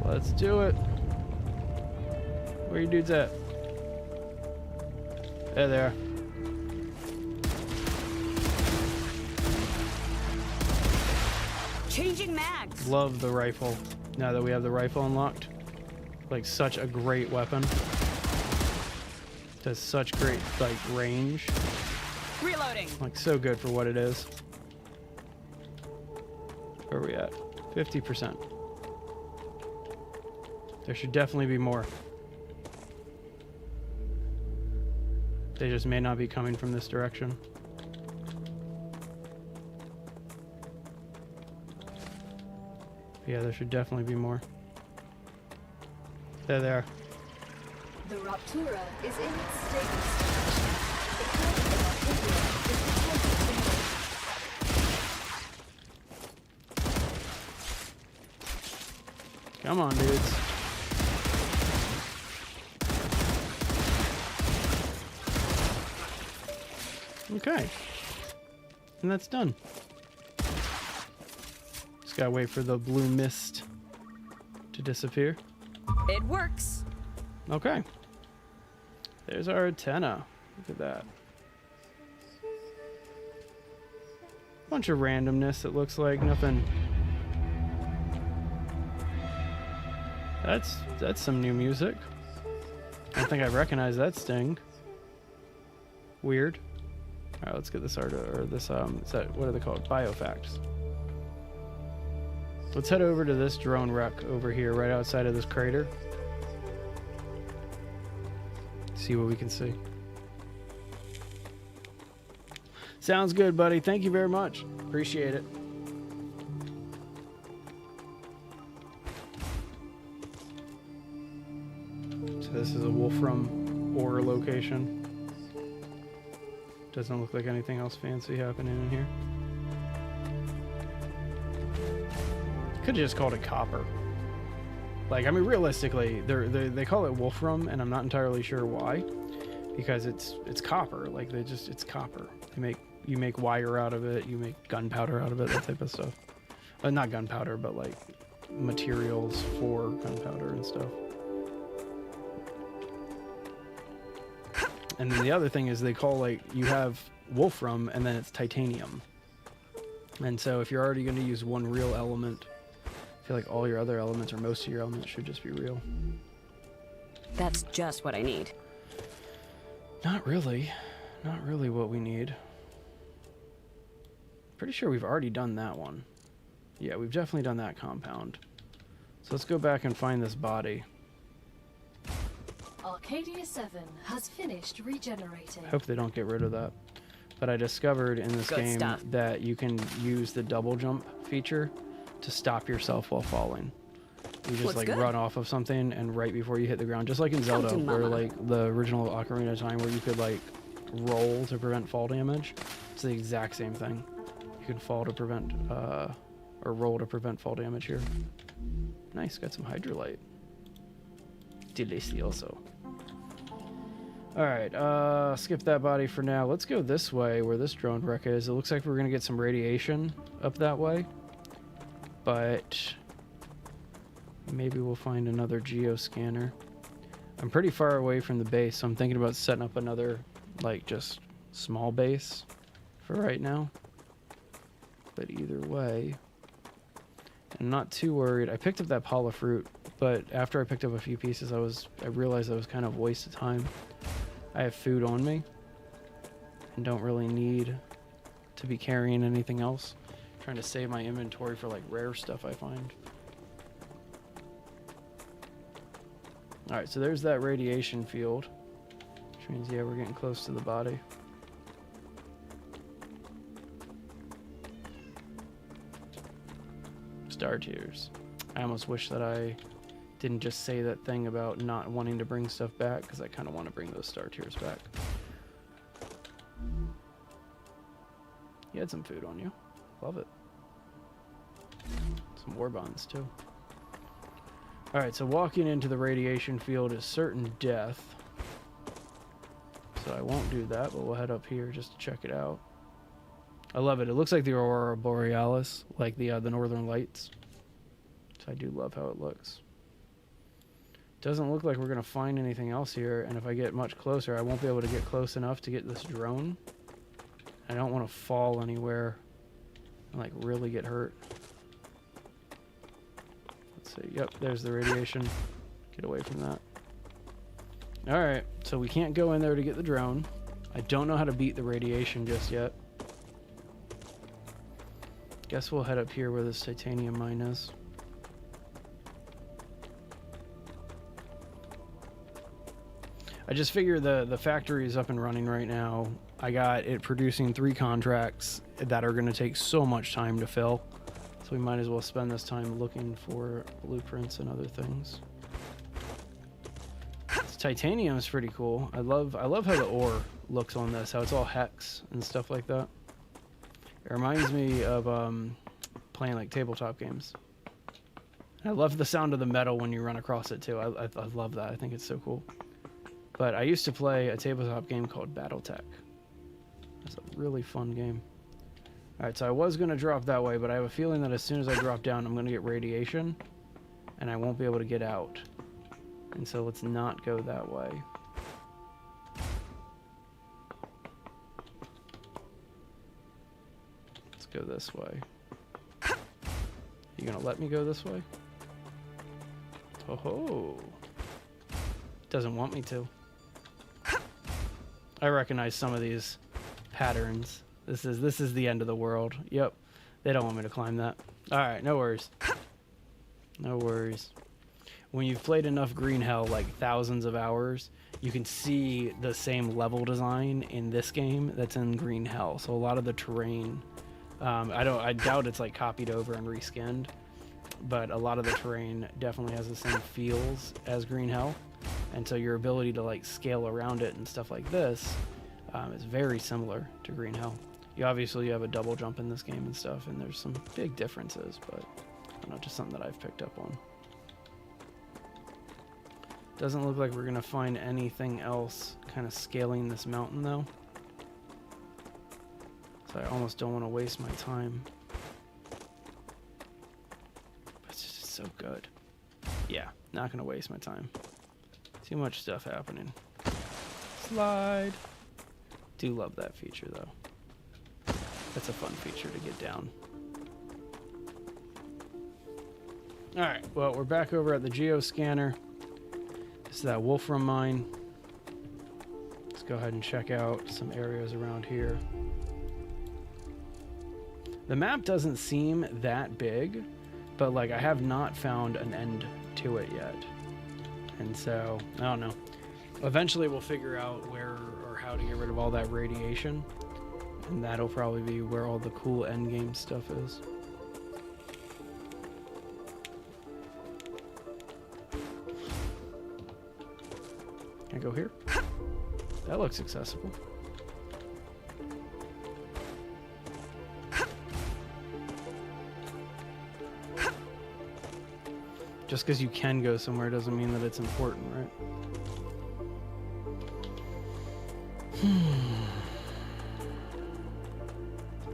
Let's do it. Where you dudes at? There they are. Changing mags. Love the rifle. Now that we have the rifle unlocked. Like, such a great weapon. Does such great, like, range. Reloading. Like, so good for what it is. Where are we at? 50%. There should definitely be more. They just may not be coming from this direction. Yeah, there should definitely be more. There they are. The Raptura is in its stable stage. The current activity is detected. Come on, dudes. Okay. And that's done. Just gotta wait for the blue mist to disappear. It works. Okay. There's our antenna. Look at that. Bunch of randomness, it looks like. Nothing. That's some new music. I don't think I recognize that sting. Weird. Alright, let's get this art, or this, what are they called? Biofacts. Let's head over to this drone wreck over here, right outside of this crater. See what we can see. Sounds good, buddy. Thank you very much. Appreciate it. this is a Wolfram ore location. Doesn't look like anything else fancy happening in here. Could have just called it copper. Like, I mean, realistically, they call it Wolfram, and I'm not entirely sure why, because it's copper. Like, it's copper. You make wire out of it, you make gunpowder out of it, that type of stuff. Not gunpowder, but like materials for gunpowder and stuff. And then the other thing is they call, like, you have Wolfram and then it's titanium. And so if you're already going to use one real element, I feel like all your other elements or most of your elements should just be real. That's just what I need. Not really. Not really what we need. Pretty sure we've already done that one. Yeah, we've definitely done that compound. So let's go back and find this body. Arcadia 7 has finished regenerating. I hope they don't get rid of that. But I discovered in this game that you can use the double jump feature to stop yourself while falling. You just like run off of something and right before you hit the ground, just like in Zelda, where like the original Ocarina of Time, where you could like roll to prevent fall damage. It's the exact same thing. You can fall to prevent, or roll to prevent fall damage here. Nice, got some hydrolite. Delicioso. Alright, skip that body for now. Let's go this way where this drone wreck is. It looks like we're going to get some radiation up that way. But maybe we'll find another geoscanner. I'm pretty far away from the base, so I'm thinking about setting up another, like, just small base for right now. But either way, I'm not too worried. I picked up that pala fruit, but after I picked up a few pieces, I realized that was kind of a waste of time. I have food on me and don't really need to be carrying anything else. I'm trying to save my inventory for like rare stuff I find. Alright, so there's that radiation field, which means, yeah, we're getting close to the body. Star tiers. I almost wish that I didn't just say that thing about not wanting to bring stuff back, because I kind of want to bring those star tiers back. You had some food on you. Love it. Some war bonds too. Alright, so walking into the radiation field is certain death. So I won't do that, but we'll head up here just to check it out. I love it. It looks like the Aurora Borealis, like the Northern Lights. So I do love how it looks. Doesn't look like we're going to find anything else here, and if I get much closer, I won't be able to get close enough to get this drone. I don't want to fall anywhere and like really get hurt. Let's see. Yep, there's the radiation. Get away from that. Alright, so we can't go in there to get the drone. I don't know how to beat the radiation just yet. Guess we'll head up here where this titanium mine is. I just figure the factory is up and running right now. I got it producing 3 contracts that are going to take so much time to fill. So we might as well spend this time looking for blueprints and other things. This titanium is pretty cool. I love how the ore looks on this, how it's all hex and stuff like that. It reminds me of playing like tabletop games. I love the sound of the metal when you run across it too. I love that. I think it's so cool. But I used to play a tabletop game called Battletech. It's a really fun game. Alright, so I was going to drop that way, but I have a feeling that as soon as I drop down, I'm going to get radiation, and I won't be able to get out. And so let's not go that way. Let's go this way. You going to let me go this way? Oh-ho. Doesn't want me to. I recognize some of these patterns. This is the end of the world. Yep. They don't want me to climb that. Alright, no worries. No worries. When you've played enough Green Hell, like thousands of hours, you can see the same level design in this game that's in Green Hell. So a lot of the terrain, I doubt it's like copied over and reskinned, but a lot of the terrain definitely has the same feels as Green Hell. And so your ability to like scale around it and stuff like this is very similar to Green Hell. You obviously have a double jump in this game and stuff, and there's some big differences, but I don't know, just something that I've picked up on. Doesn't look like we're gonna find anything else kind of scaling this mountain though. So I almost don't want to waste my time. But it's just so good. Yeah, not gonna waste my time. Too much stuff happening. Slide. Do love that feature though. That's a fun feature to get down. Alright, well, we're back over at the geoscanner. This is that Wolfram mine. Let's go ahead and check out some areas around here. The map doesn't seem that big, but like I have not found an end to it yet. And so, I don't know. Eventually we'll figure out where or how to get rid of all that radiation. And that'll probably be where all the cool endgame stuff is. Can I go here? That looks accessible. Just because you can go somewhere doesn't mean that it's important, right?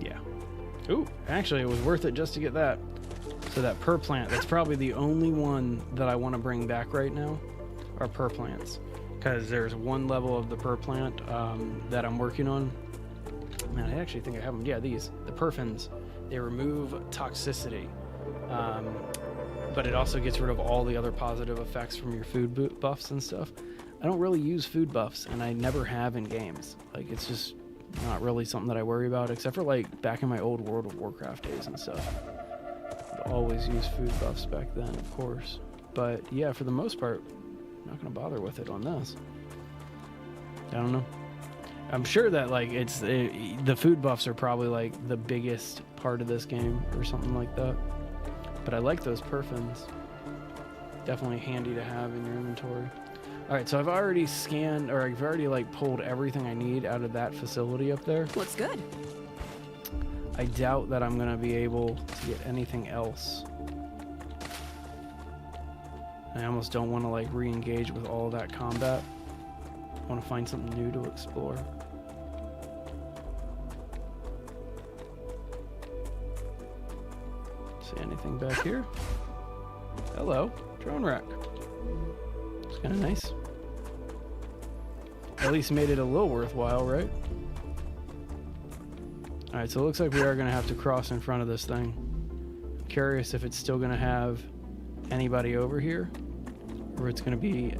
Yeah. Ooh, actually it was worth it just to get that. So that per plant, that's probably the only one that I want to bring back right now, are per plants. Because there's one level of the per plant that I'm working on. Man, I actually think I have them. Yeah, these, the perfins, they remove toxicity. But it also gets rid of all the other positive effects from your food buffs and stuff. I don't really use food buffs, and I never have in games. Like, it's just not really something that I worry about, except for like back in my old World of Warcraft days and stuff. I'd always use food buffs back then, of course. But yeah, for the most part, I'm not gonna bother with it on this. I don't know. I'm sure that like the food buffs are probably like the biggest part of this game or something like that. But I like those perfins. Definitely handy to have in your inventory. All right, so I've already scanned, or I've already like pulled everything I need out of that facility up there. Looks good. I doubt that I'm gonna be able to get anything else. I almost don't want to like re-engage with all of that combat. I want to find something new to explore. See anything back here? Hello, drone rack. It's kind of nice. At least made it a little worthwhile, right? Alright, so it looks like we are going to have to cross in front of this thing. Curious if it's still going to have anybody over here, or it's going to be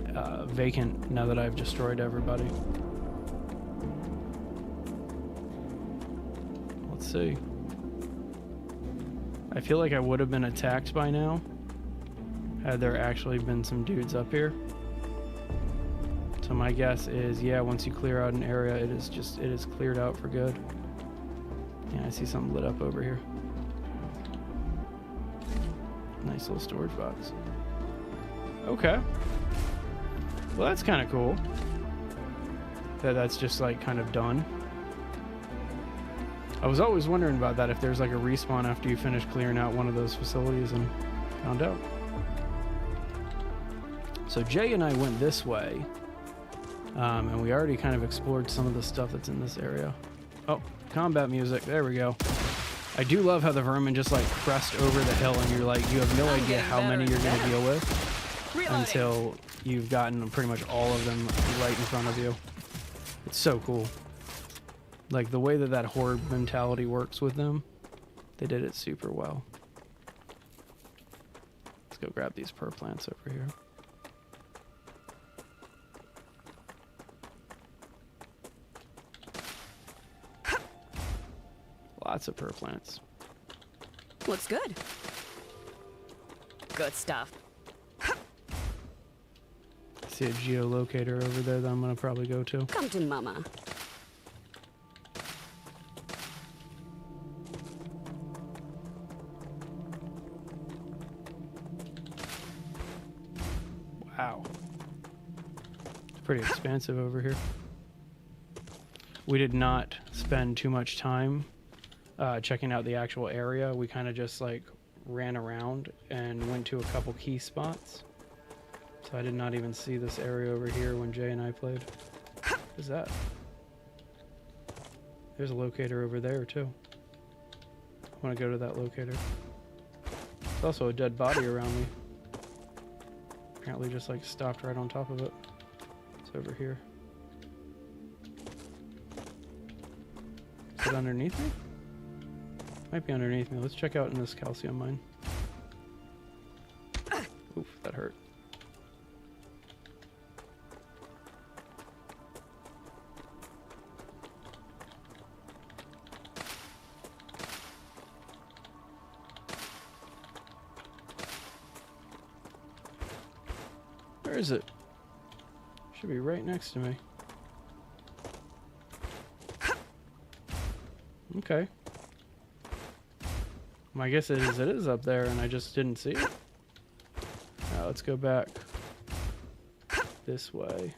vacant now that I've destroyed everybody. Let's see. I feel like I would have been attacked by now had there actually been some dudes up here. So my guess is, yeah, once you clear out an area, it is cleared out for good. Yeah, I see something lit up over here. Nice little storage box. Okay. Well, that's kind of cool. That's just like kind of done. I was always wondering about that, if there's like a respawn after you finish clearing out one of those facilities, and found out. So Jay and I went this way, and we already kind of explored some of the stuff that's in this area. Oh, combat music. There we go. I do love how the vermin just like crest over the hill, and you're like, you have no idea how many you're going to deal with until you've gotten pretty much all of them right in front of you. It's so cool. Like the way that that horde mentality works with them, they did it super well. Let's go grab these per plants over here. Lots of per plants. Looks good. Good stuff. See a geolocator over there that I'm gonna probably go to. Come to mama. Wow. pretty expansive over here. We did not spend too much time checking out the actual area. We kind of just like ran around and went to a couple key spots. So I did not even see this area over here when Jay and I played. What is that? There's a locator over there too. I want to go to that locator. There's also a dead body around me. Apparently just like stopped right on top of it. It's over here. Is it underneath me? Might be underneath me. Let's check out in this calcium mine. Oof, that hurt. Where is it? Should be right next to me. Okay. My guess is it is up there and I just didn't see it. Now let's go back this way.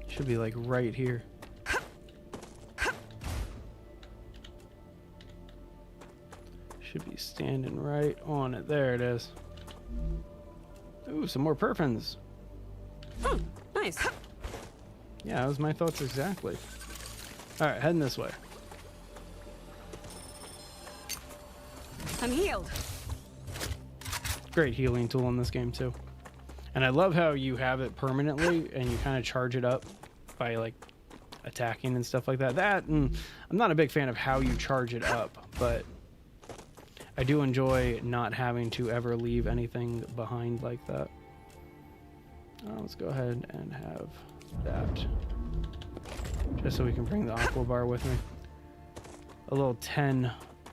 Should be like right here. Should be standing right on it. There it is. Ooh, some more perfins. Oh, nice. Yeah, that was my thoughts exactly. Alright, heading this way. I'm healed. Great healing tool in this game too. And I love how you have it permanently and you kind of charge it up by like attacking and stuff like that. I'm not a big fan of how you charge it up, but I do enjoy not having to ever leave anything behind like that. Let's go ahead and have that. Just so we can bring the aqua bar with me. A little 10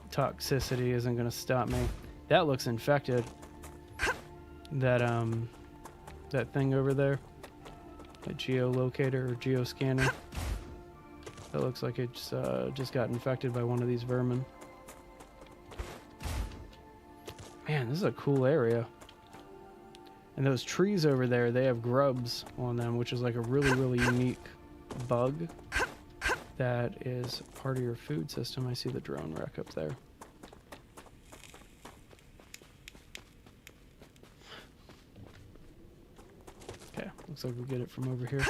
toxicity isn't going to stop me. That looks infected. That thing over there. A geolocator or geoscanner. That looks like it's just got infected by one of these vermin. Man, this is a cool area. And those trees over there, they have grubs on them, which is like a really, really unique bug that is part of your food system. I see the drone wreck up there. Okay, looks like we get it from over here.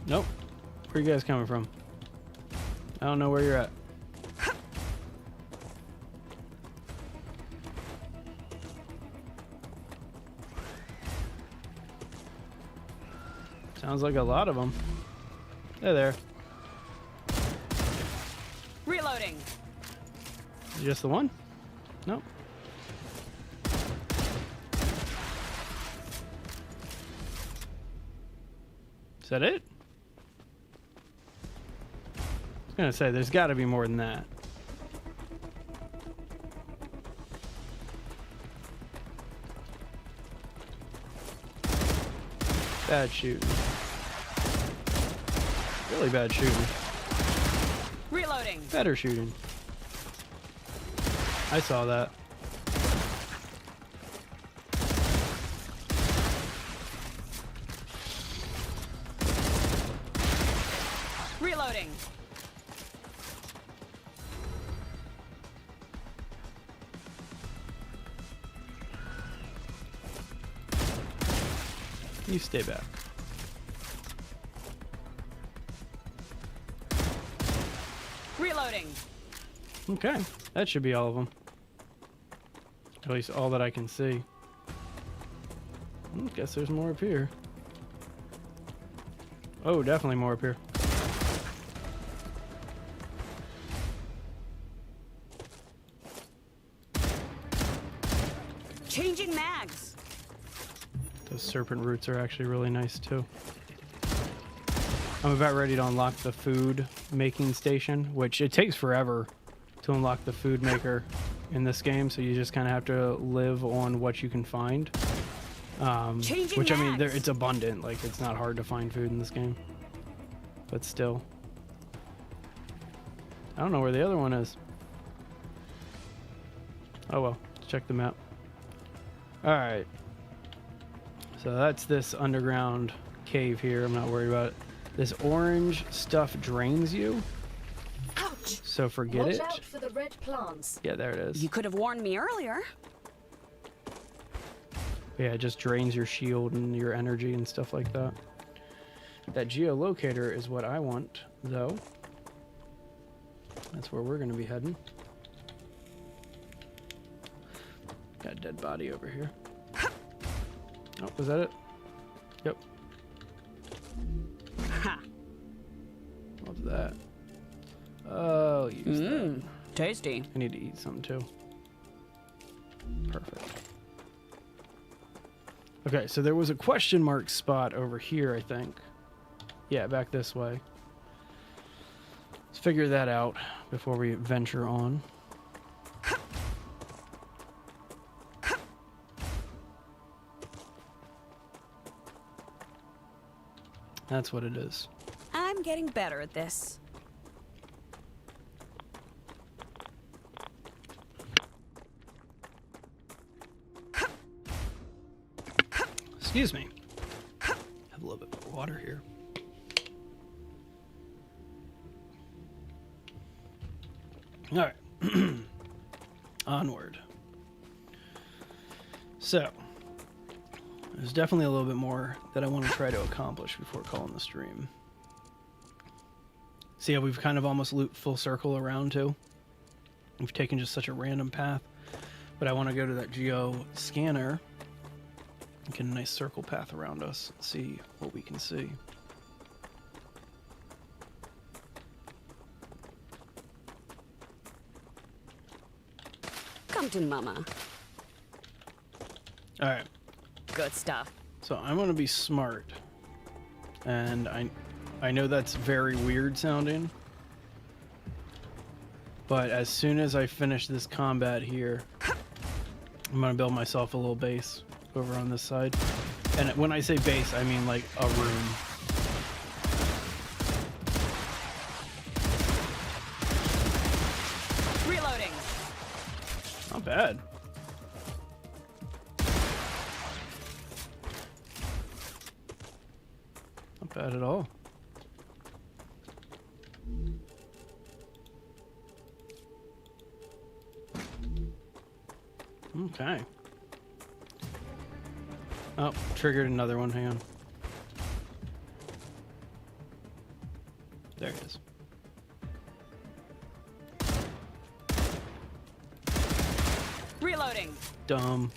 Nope. Where are you guys coming from? I don't know where you're at. Sounds like a lot of them. They're there. Reloading. Just the one? Nope. Is that it? I was gonna say, there's gotta be more than that. Bad shooting. Really bad shooting. Reloading. Better shooting. I saw that. Reloading. You stay back. Reloading. Okay, that should be all of them. At least all that I can see. Guess there's more up here. Oh, definitely more up here. Changing mags. Those serpent roots are actually really nice too. I'm about ready to unlock the food making station, which it takes forever to unlock the food maker in this game, so you just kind of have to live on what you can find. Changing Which I mean, mags. it's abundant. Like it's not hard to find food in this game, but still, I don't know where the other one is. Oh well, let's check the map. All right, so that's this underground cave here. I'm not worried about it. This orange stuff drains you, Ouch! so forget Watch it. out for the red plants. Yeah, there it is. You could have warned me earlier. Yeah, it just drains your shield and your energy and stuff like that. That geolocator is what I want, though. That's where we're going to be heading. Got a dead body over here. Oh, was that it? Yep. Ha! What's that? Oh, use that. Tasty. I need to eat something too. Perfect. Okay, so there was a question mark spot over here, I think. Yeah, back this way. Let's figure that out before we venture on. That's what it is. I'm getting better at this. Excuse me. Have a little bit more water here. All right. Onward. So, there's definitely a little bit more that I want to try to accomplish before calling the stream. See how we've kind of almost looped full circle around too? We've taken just such a random path. But I want to go to that geo scanner and get a nice circle path around us and see what we can see. Come to mama. All right. Good stuff. So I'm going to be smart. And I know that's very weird sounding. But as soon as I finish this combat here, I'm going to build myself a little base over on this side. And when I say base, I mean like a room. Reloading. Not bad. Not bad at all. Okay. Oh, triggered another one. Hang on. There it is. Reloading. Dumb.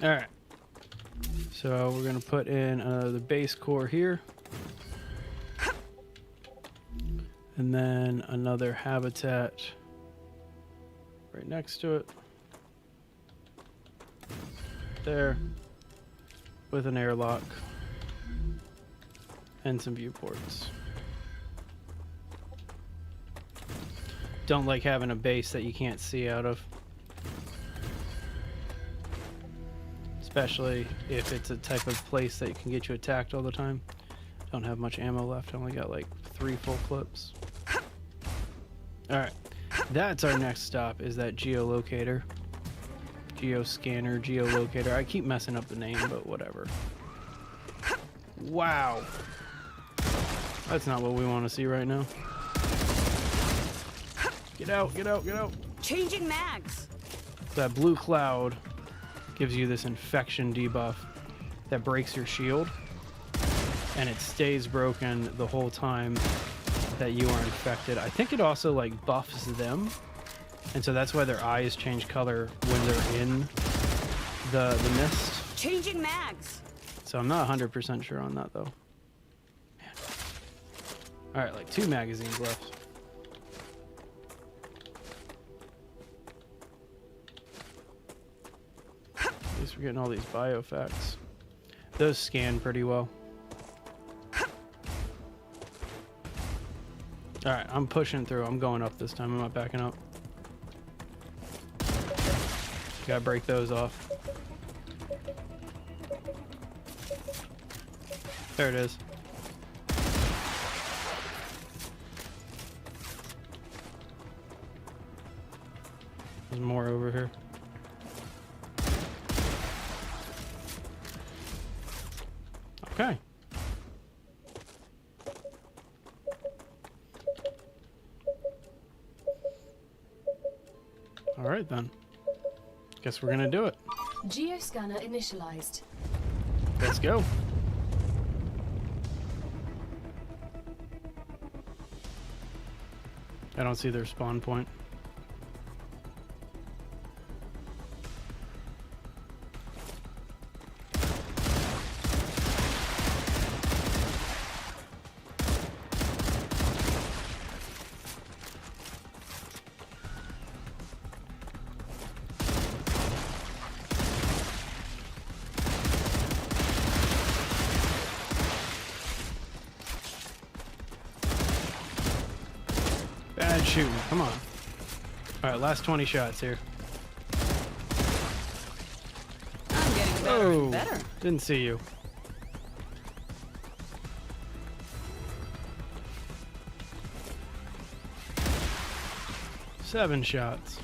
Alright. So we're going to put in the base core here. And then another habitat right next to it. There. With an airlock. And some viewports. Don't like having a base that you can't see out of. Especially if it's a type of place that can get you attacked all the time. Don't have much ammo left. I only got like 3 full clips. Alright. That's our next stop, is that geolocator. Geoscanner, geolocator. I keep messing up the name, but whatever. Wow. That's not what we want to see right now. Get out, get out, get out. Changing mags. That blue cloud gives you this infection debuff that breaks your shield, and it stays broken the whole time that you are infected. I think it also like buffs them, and so that's why their eyes change color when they're in the mist. Changing mags. So I'm not 100% sure on that though. Man. All right, like 2 magazines left. At least we're getting all these biofacts. Those scan pretty well. Alright, I'm pushing through. I'm going up this time. I'm not backing up. Gotta break those off. There it is. There's more over here. Okay. All right then. Guess we're gonna do it. Geoscanner initialized. Let's go. I don't see their spawn point. Bad shooting. Come on. All right, last 20 shots here. I'm getting better and better. Didn't see you. Seven shots.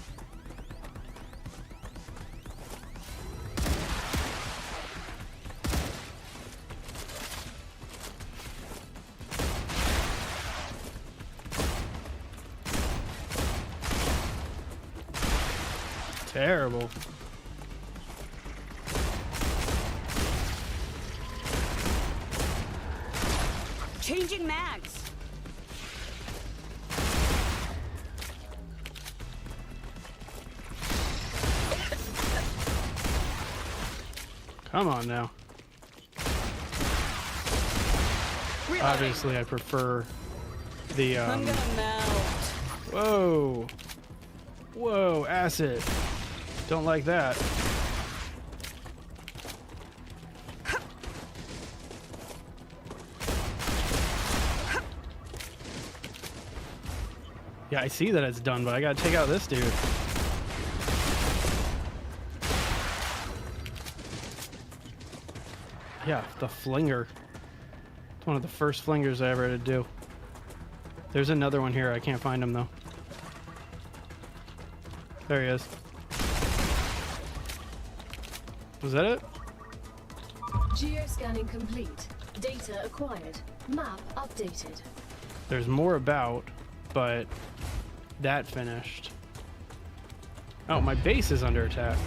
Terrible. Changing mags. Come on now. Reloading. Obviously, I prefer the. I'm gonna melt. Whoa. Whoa, acid. Don't like that. Yeah, I see that it's done, but I gotta take out this dude. Yeah, the flinger. It's one of the first flingers I ever had to do. There's another one here. I can't find him, though. There he is. Was that it? Geoscanning complete. Data acquired. Map updated. There's more about, but that finished. Oh, my base is under attack.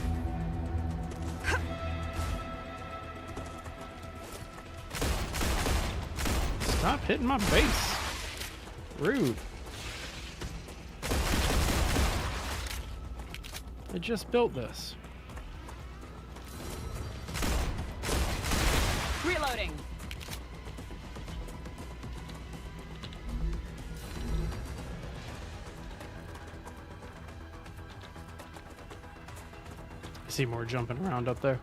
Stop hitting my base. Rude. I just built this. Reloading. I see more jumping around up there.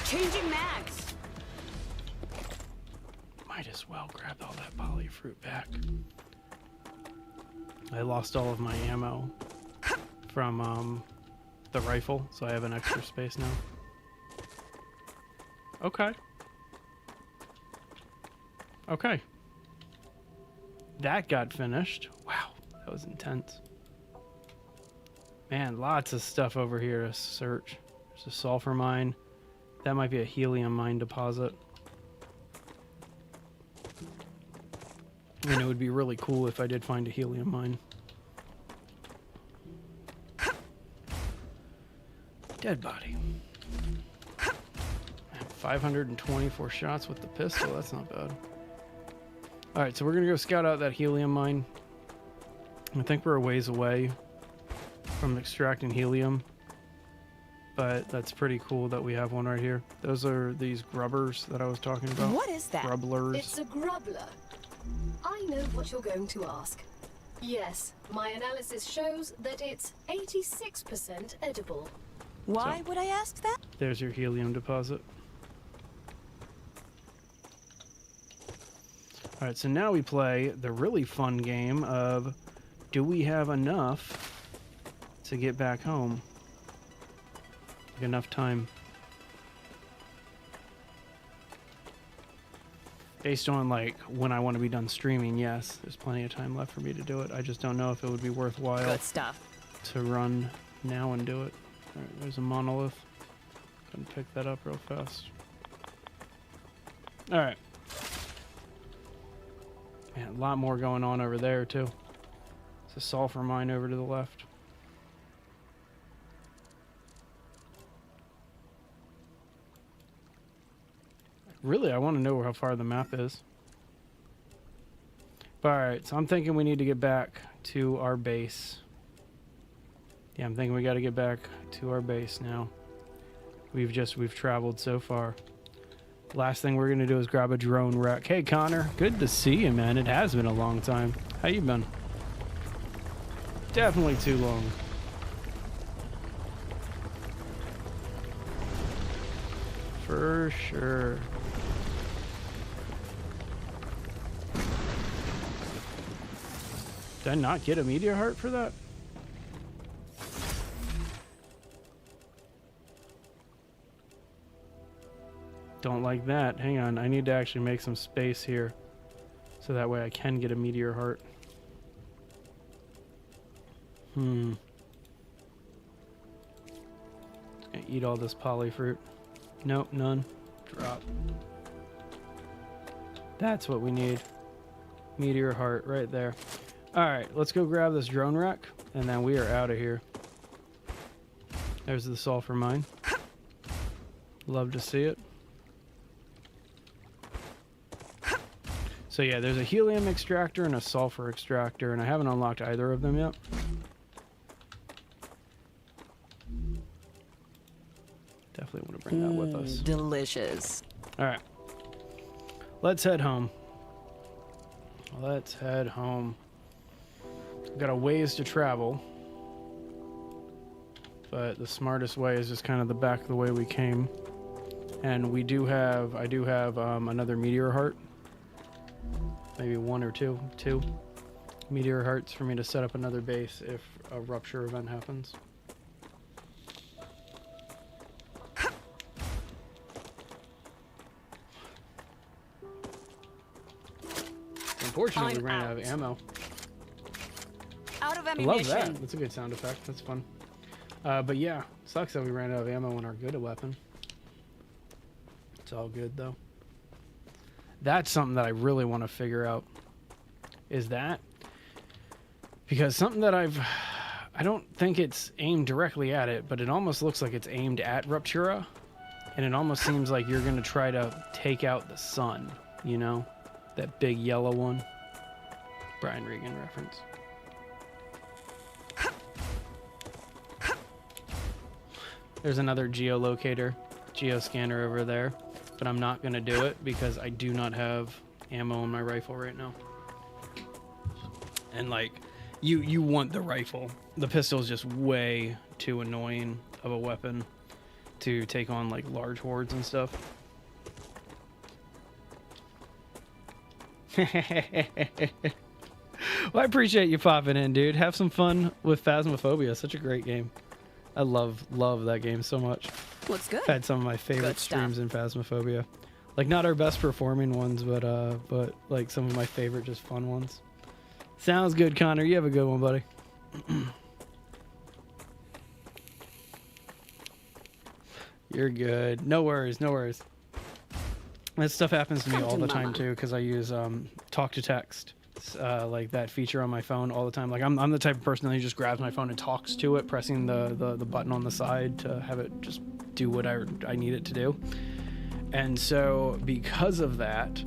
Changing mags. Might as well grab all that polyfruit back. I lost all of my ammo from the rifle, so I have an extra space now. Okay. Okay. That got finished. Wow, that was intense. Man, lots of stuff over here to search. There's a sulfur mine. That might be a helium mine deposit. And it would be really cool if I did find a helium mine. Dead body. Man, 524 shots with the pistol. That's not bad. Alright, so we're going to go scout out that helium mine. I think we're a ways away from extracting helium. But that's pretty cool that we have one right here. Those are these grubbers that I was talking about. What is that? Grubblers. It's a grubbler. I know what you're going to ask. Yes, my analysis shows that it's 86% edible. Why would I ask that? There's your helium deposit. Alright, so now we play the really fun game of, do we have enough to get back home? enough time. Based on like when I want to be done streaming, yes, there's plenty of time left for me to do it. I just don't know if it would be worthwhile Good stuff. to run now and do it. All right, there's a monolith. Go and pick that up real fast. All right. Man, a lot more going on over there too. It's a sulfur mine over to the left. Really, I want to know how far the map is. Alright, so I'm thinking we need to get back to our base. Yeah, I'm thinking we got to get back to our base now. We've traveled so far. Last thing we're going to do is grab a drone wreck. Hey, Connor. Good to see you, man. It has been a long time. How you been? Definitely too long. For sure. Did I not get a meteor heart for that? Don't like that. Hang on. I need to actually make some space here so that way I can get a meteor heart. Just gonna eat all this polyfruit. Nope, none. Drop. That's what we need. Meteor heart right there. Alright, let's go grab this drone wreck, and then we are out of here. There's the sulfur mine. Love to see it. So yeah, there's a helium extractor and a sulfur extractor, and I haven't unlocked either of them yet. Definitely want to bring that with us. Delicious. Alright. Let's head home. Let's head home. We've got a ways to travel. But the smartest way is just kind of the back the way we came. And I do have another meteor heart. Maybe one or two meteor hearts for me to set up another base if a rupture event happens. Unfortunately, we ran out of ammo. Out of I ammunition. love that. That's a good sound effect. That's fun. But yeah, sucks that we ran out of ammo on our good weapon. It's all good though. That's something that I really want to figure out. Is that because something that I don't think it's aimed directly at it, but it almost looks like it's aimed at Ruptura, and it almost seems like you're gonna try to take out the sun. You know, that big yellow one. Brian Regan reference. There's another geolocator, geoscanner over there, but I'm not going to do it because I do not have ammo in my rifle right now. And like, you want the rifle. The pistol is just way too annoying of a weapon to take on like large hordes and stuff. Well, I appreciate you popping in, dude. Have some fun with Phasmophobia. Such a great game. I love that game so much. Looks good. I've had some of my favorite streams in Phasmophobia. Like, not our best performing ones, but like some of my favorite just fun ones. Sounds good, Connor. You have a good one, buddy. You're good. No worries, no worries. That stuff happens to me all the time too, because I use talk to text, like that feature on my phone all the time. Like I'm the type of person that just grabs my phone and talks to it, pressing the button on the side to have it just do what I need it to do. And so because of that,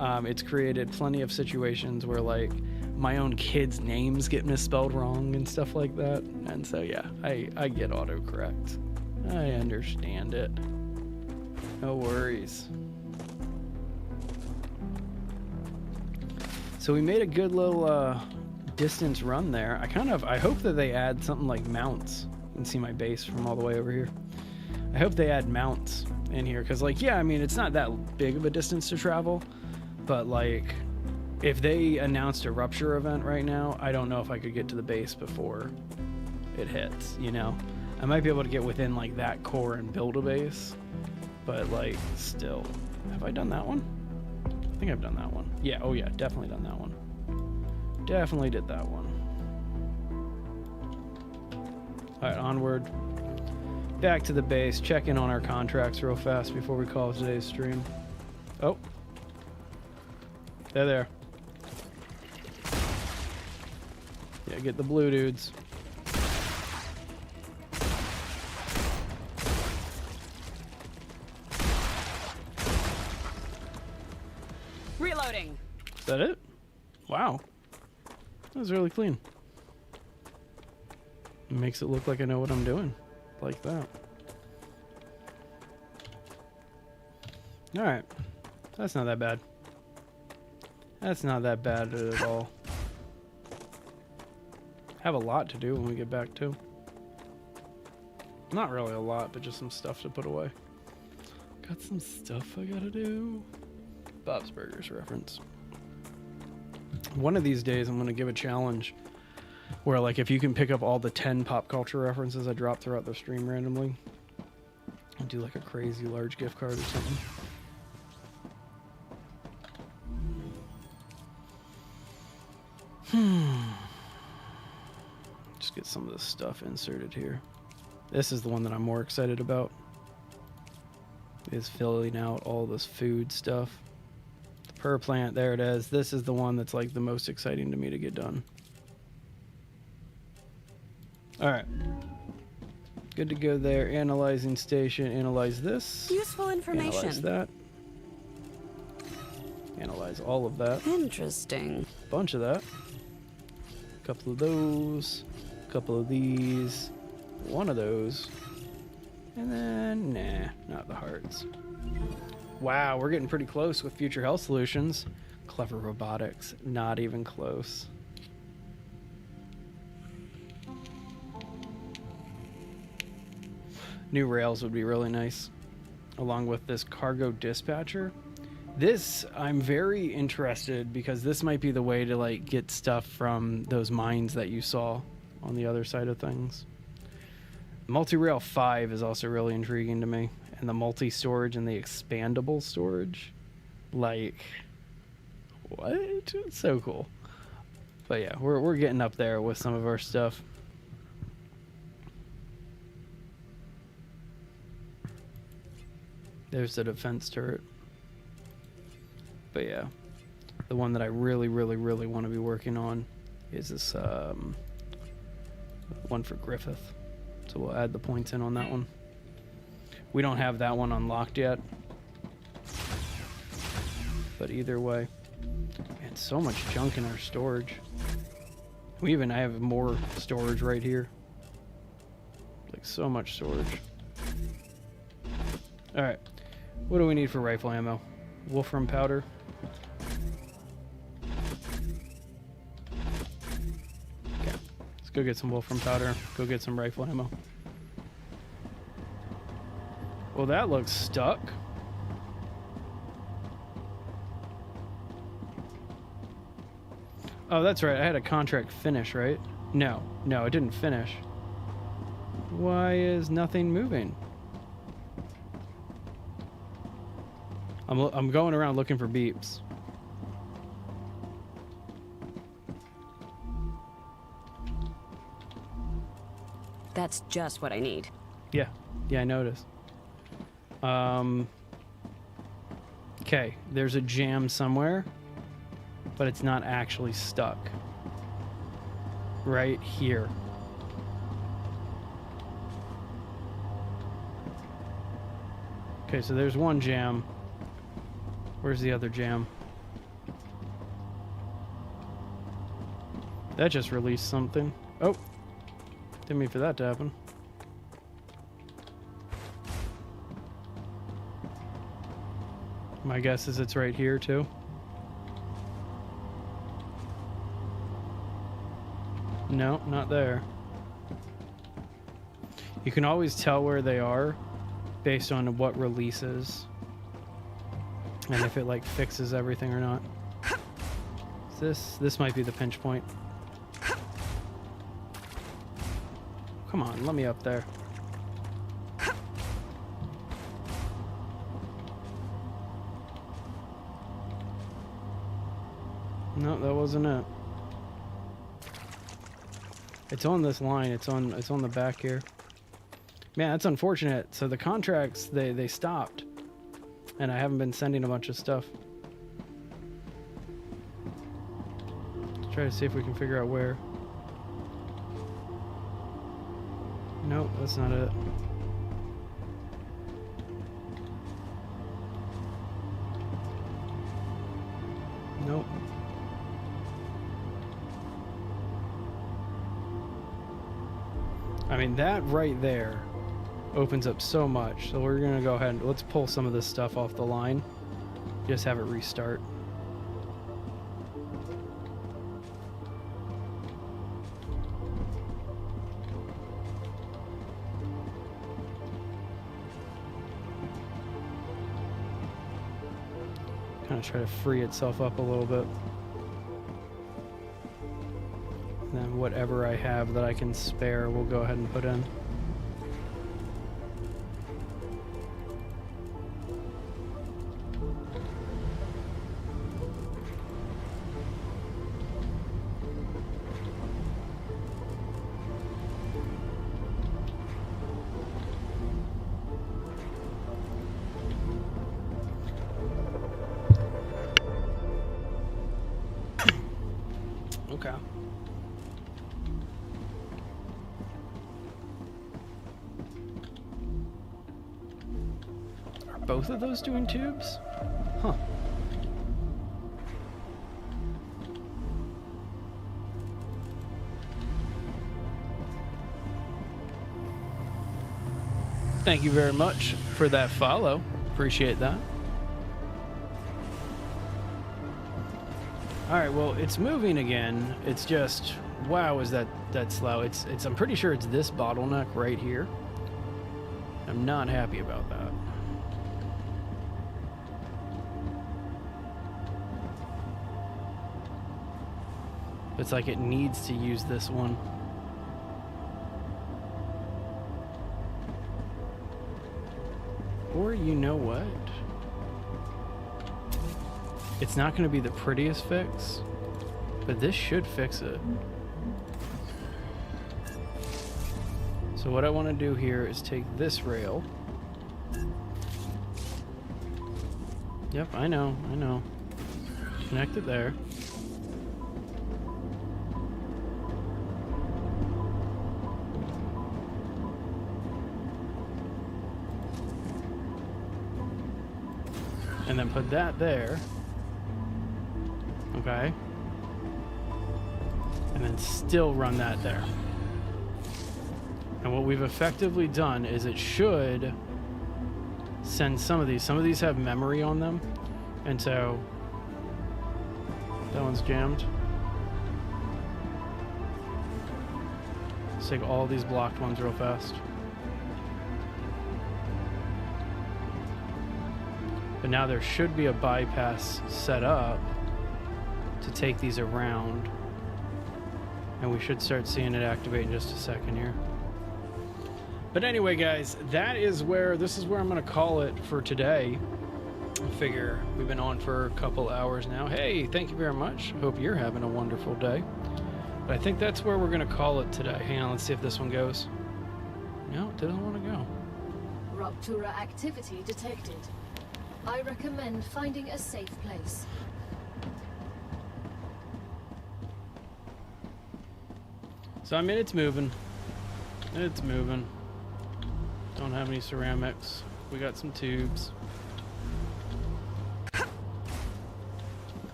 it's created plenty of situations where like my own kids' names get misspelled wrong and stuff like that. And so yeah, I get autocorrect. I understand it. No worries. So we made a good little distance run there. I hope that they add something like mounts. You can see my base from all the way over here. I hope they add mounts in here, because like, yeah, I mean, it's not that big of a distance to travel, but like, if they announced a Rupture event right now, I don't know if I could get to the base before it hits, you know? I might be able to get within like that core and build a base, but like still. Have I done that one? I think I've done that one. Yeah, oh yeah, definitely done that one. Definitely did that one. Alright, onward. Back to the base. Check in on our contracts real fast before we call today's stream. Oh. They're there. Yeah, get the blue dudes. Reloading. Is that it? Wow. That was really clean. It makes it look like I know what I'm doing. Like that. Alright. That's not that bad. That's not that bad at all. Have a lot to do when we get back too. Not really a lot, but just some stuff to put away. Got some stuff I gotta do. Bob's Burgers reference. One of these days I'm gonna give a challenge where like if you can pick up all the 10 pop culture references I drop throughout the stream randomly, and do like a crazy large gift card or something. Just get some of this stuff inserted here. This is the one that I'm more excited about. Is filling out all this food stuff. The per plant, there it is. This is the one that's like the most exciting to me to get done. Alright. Good to go there. Analyzing station. Analyze this. Useful information. Analyze that. Analyze all of that. Interesting. Bunch of that. Couple of those. Couple of these. One of those. And then, nah, not the hearts. Wow, we're getting pretty close with future health solutions. Clever robotics. Not even close. New rails would be really nice, along with this cargo dispatcher. This, I'm very interested because this might be the way to like get stuff from those mines that you saw on the other side of things. Multi-rail 5 is also really intriguing to me, and the multi-storage and the expandable storage. Like, what? It's so cool. But yeah, we're getting up there with some of our stuff. There's the defense turret. But yeah, the one that I really want to be working on is this one for Griffith. So we'll add the points in on that one. We don't have that one unlocked yet. But either way, man, so much junk in our storage. I have more storage right here. Like so much storage. All right. What do we need for rifle ammo? Wolfram powder. Okay. Let's go get some wolfram powder. Go get some rifle ammo. Well, that looks stuck. Oh, that's right. I had a contract finish, right? No, it didn't finish. Why is nothing moving? I'm going around looking for beeps. That's just what I need. Yeah, I noticed. Okay, there's a jam somewhere, but it's not actually stuck. Right here. Okay, so there's one jam. Where's the other jam? That just released something. Oh, didn't mean for that to happen. My guess is it's right here too. No, not there. You can always tell where they are based on what releases. And if it like fixes everything or not. This might be the pinch point. Come on, let me up there. No, that wasn't it. It's on this line. It's on the back here. Man, that's unfortunate. So the contracts they stopped, and I haven't been sending a bunch of stuff. Let's try to see if we can figure out where. Nope, that's not it. Nope. I mean, that right there opens up so much. So we're gonna go ahead and let's pull some of this stuff off the line. Just have it restart. Kind of try to free itself up a little bit. And then whatever I have that I can spare, we'll go ahead and put in. Okay. Are both of those doing tubes? Huh. Thank you very much for that follow. Appreciate that. All right, well, it's moving again. It's just, wow, is that slow? It's I'm pretty sure it's this bottleneck right here. I'm not happy about that. It's like it needs to use this one. Or you know what? It's not going to be the prettiest fix, but this should fix it. So what I want to do here is take this rail. Yep, I know. Connect it there. And then put that there. Okay. And then still run that there. And what we've effectively done is it should send some of these. Some of these have memory on them. And so that one's jammed. Let's take all these blocked ones real fast. But now there should be a bypass set up to take these around. And we should start seeing it activate in just a second here. But anyway, guys, this is where I'm going to call it for today. I figure we've been on for a couple hours now. Hey, thank you very much. Hope you're having a wonderful day. But I think that's where we're going to call it today. Hang on, let's see if this one goes. No, it doesn't want to go. Rupture activity detected. I recommend finding a safe place. So, I mean, it's moving. It's moving. Don't have any ceramics. We got some tubes.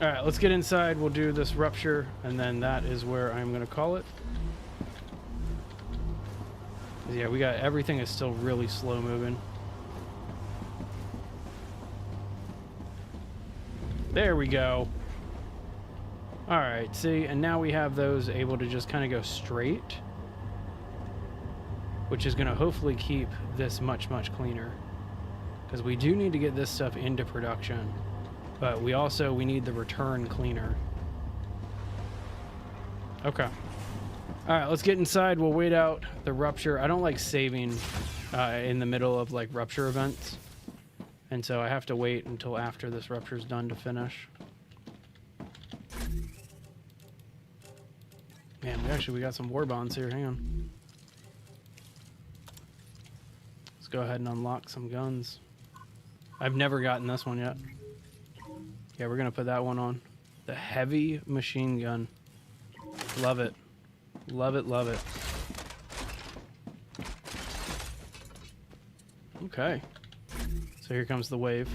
Alright, let's get inside. We'll do this rupture, and then that is where I'm going to call it. Yeah, we got everything is still really slow moving. There we go. Alright, see, and now we have those able to just kind of go straight, which is going to hopefully keep this much, much cleaner. Because we do need to get this stuff into production, but we need the return cleaner. Okay. Alright, let's get inside. We'll wait out the rupture. I don't like saving in the middle of like rupture events. And so I have to wait until after this rupture is done to finish. Actually, we got some war bonds here. Hang on. Let's go ahead and unlock some guns. I've never gotten this one yet. Yeah, we're going to put that one on. The heavy machine gun. Love it. Love it, love it. Okay. So here comes the wave.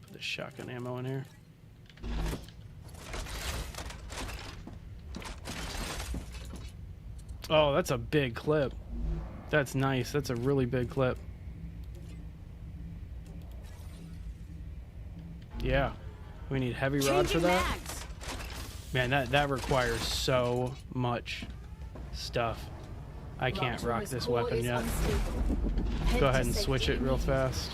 Put the shotgun ammo in here. Oh, that's a big clip. That's nice. That's a really big clip. Yeah. We need heavy rod for that. Man, that requires so much stuff. I can't rock this weapon yet. Go ahead and switch it real fast.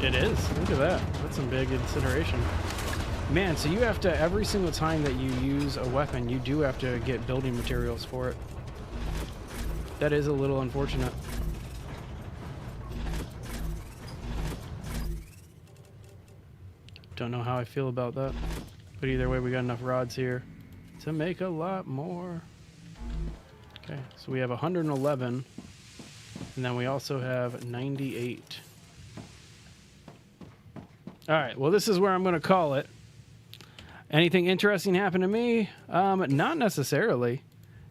It is. Look at that. That's some big incineration. Man, so you have to, every single time that you use a weapon, you do have to get building materials for it. That is a little unfortunate. Don't know how I feel about that. But either way, we got enough rods here to make a lot more. Okay, so we have 111. And then we also have 98. All right, well, this is where I'm going to call it. Anything interesting happened to me? Not necessarily.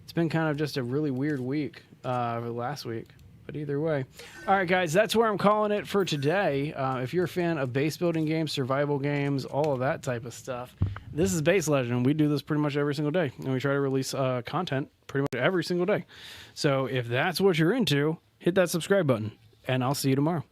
It's been kind of just a really weird week last week. But either way. All right, guys, that's where I'm calling it for today. If you're a fan of base building games, survival games, all of that type of stuff, this is Base Legend. We do this pretty much every single day. And we try to release content pretty much every single day. So if that's what you're into, hit that subscribe button. And I'll see you tomorrow.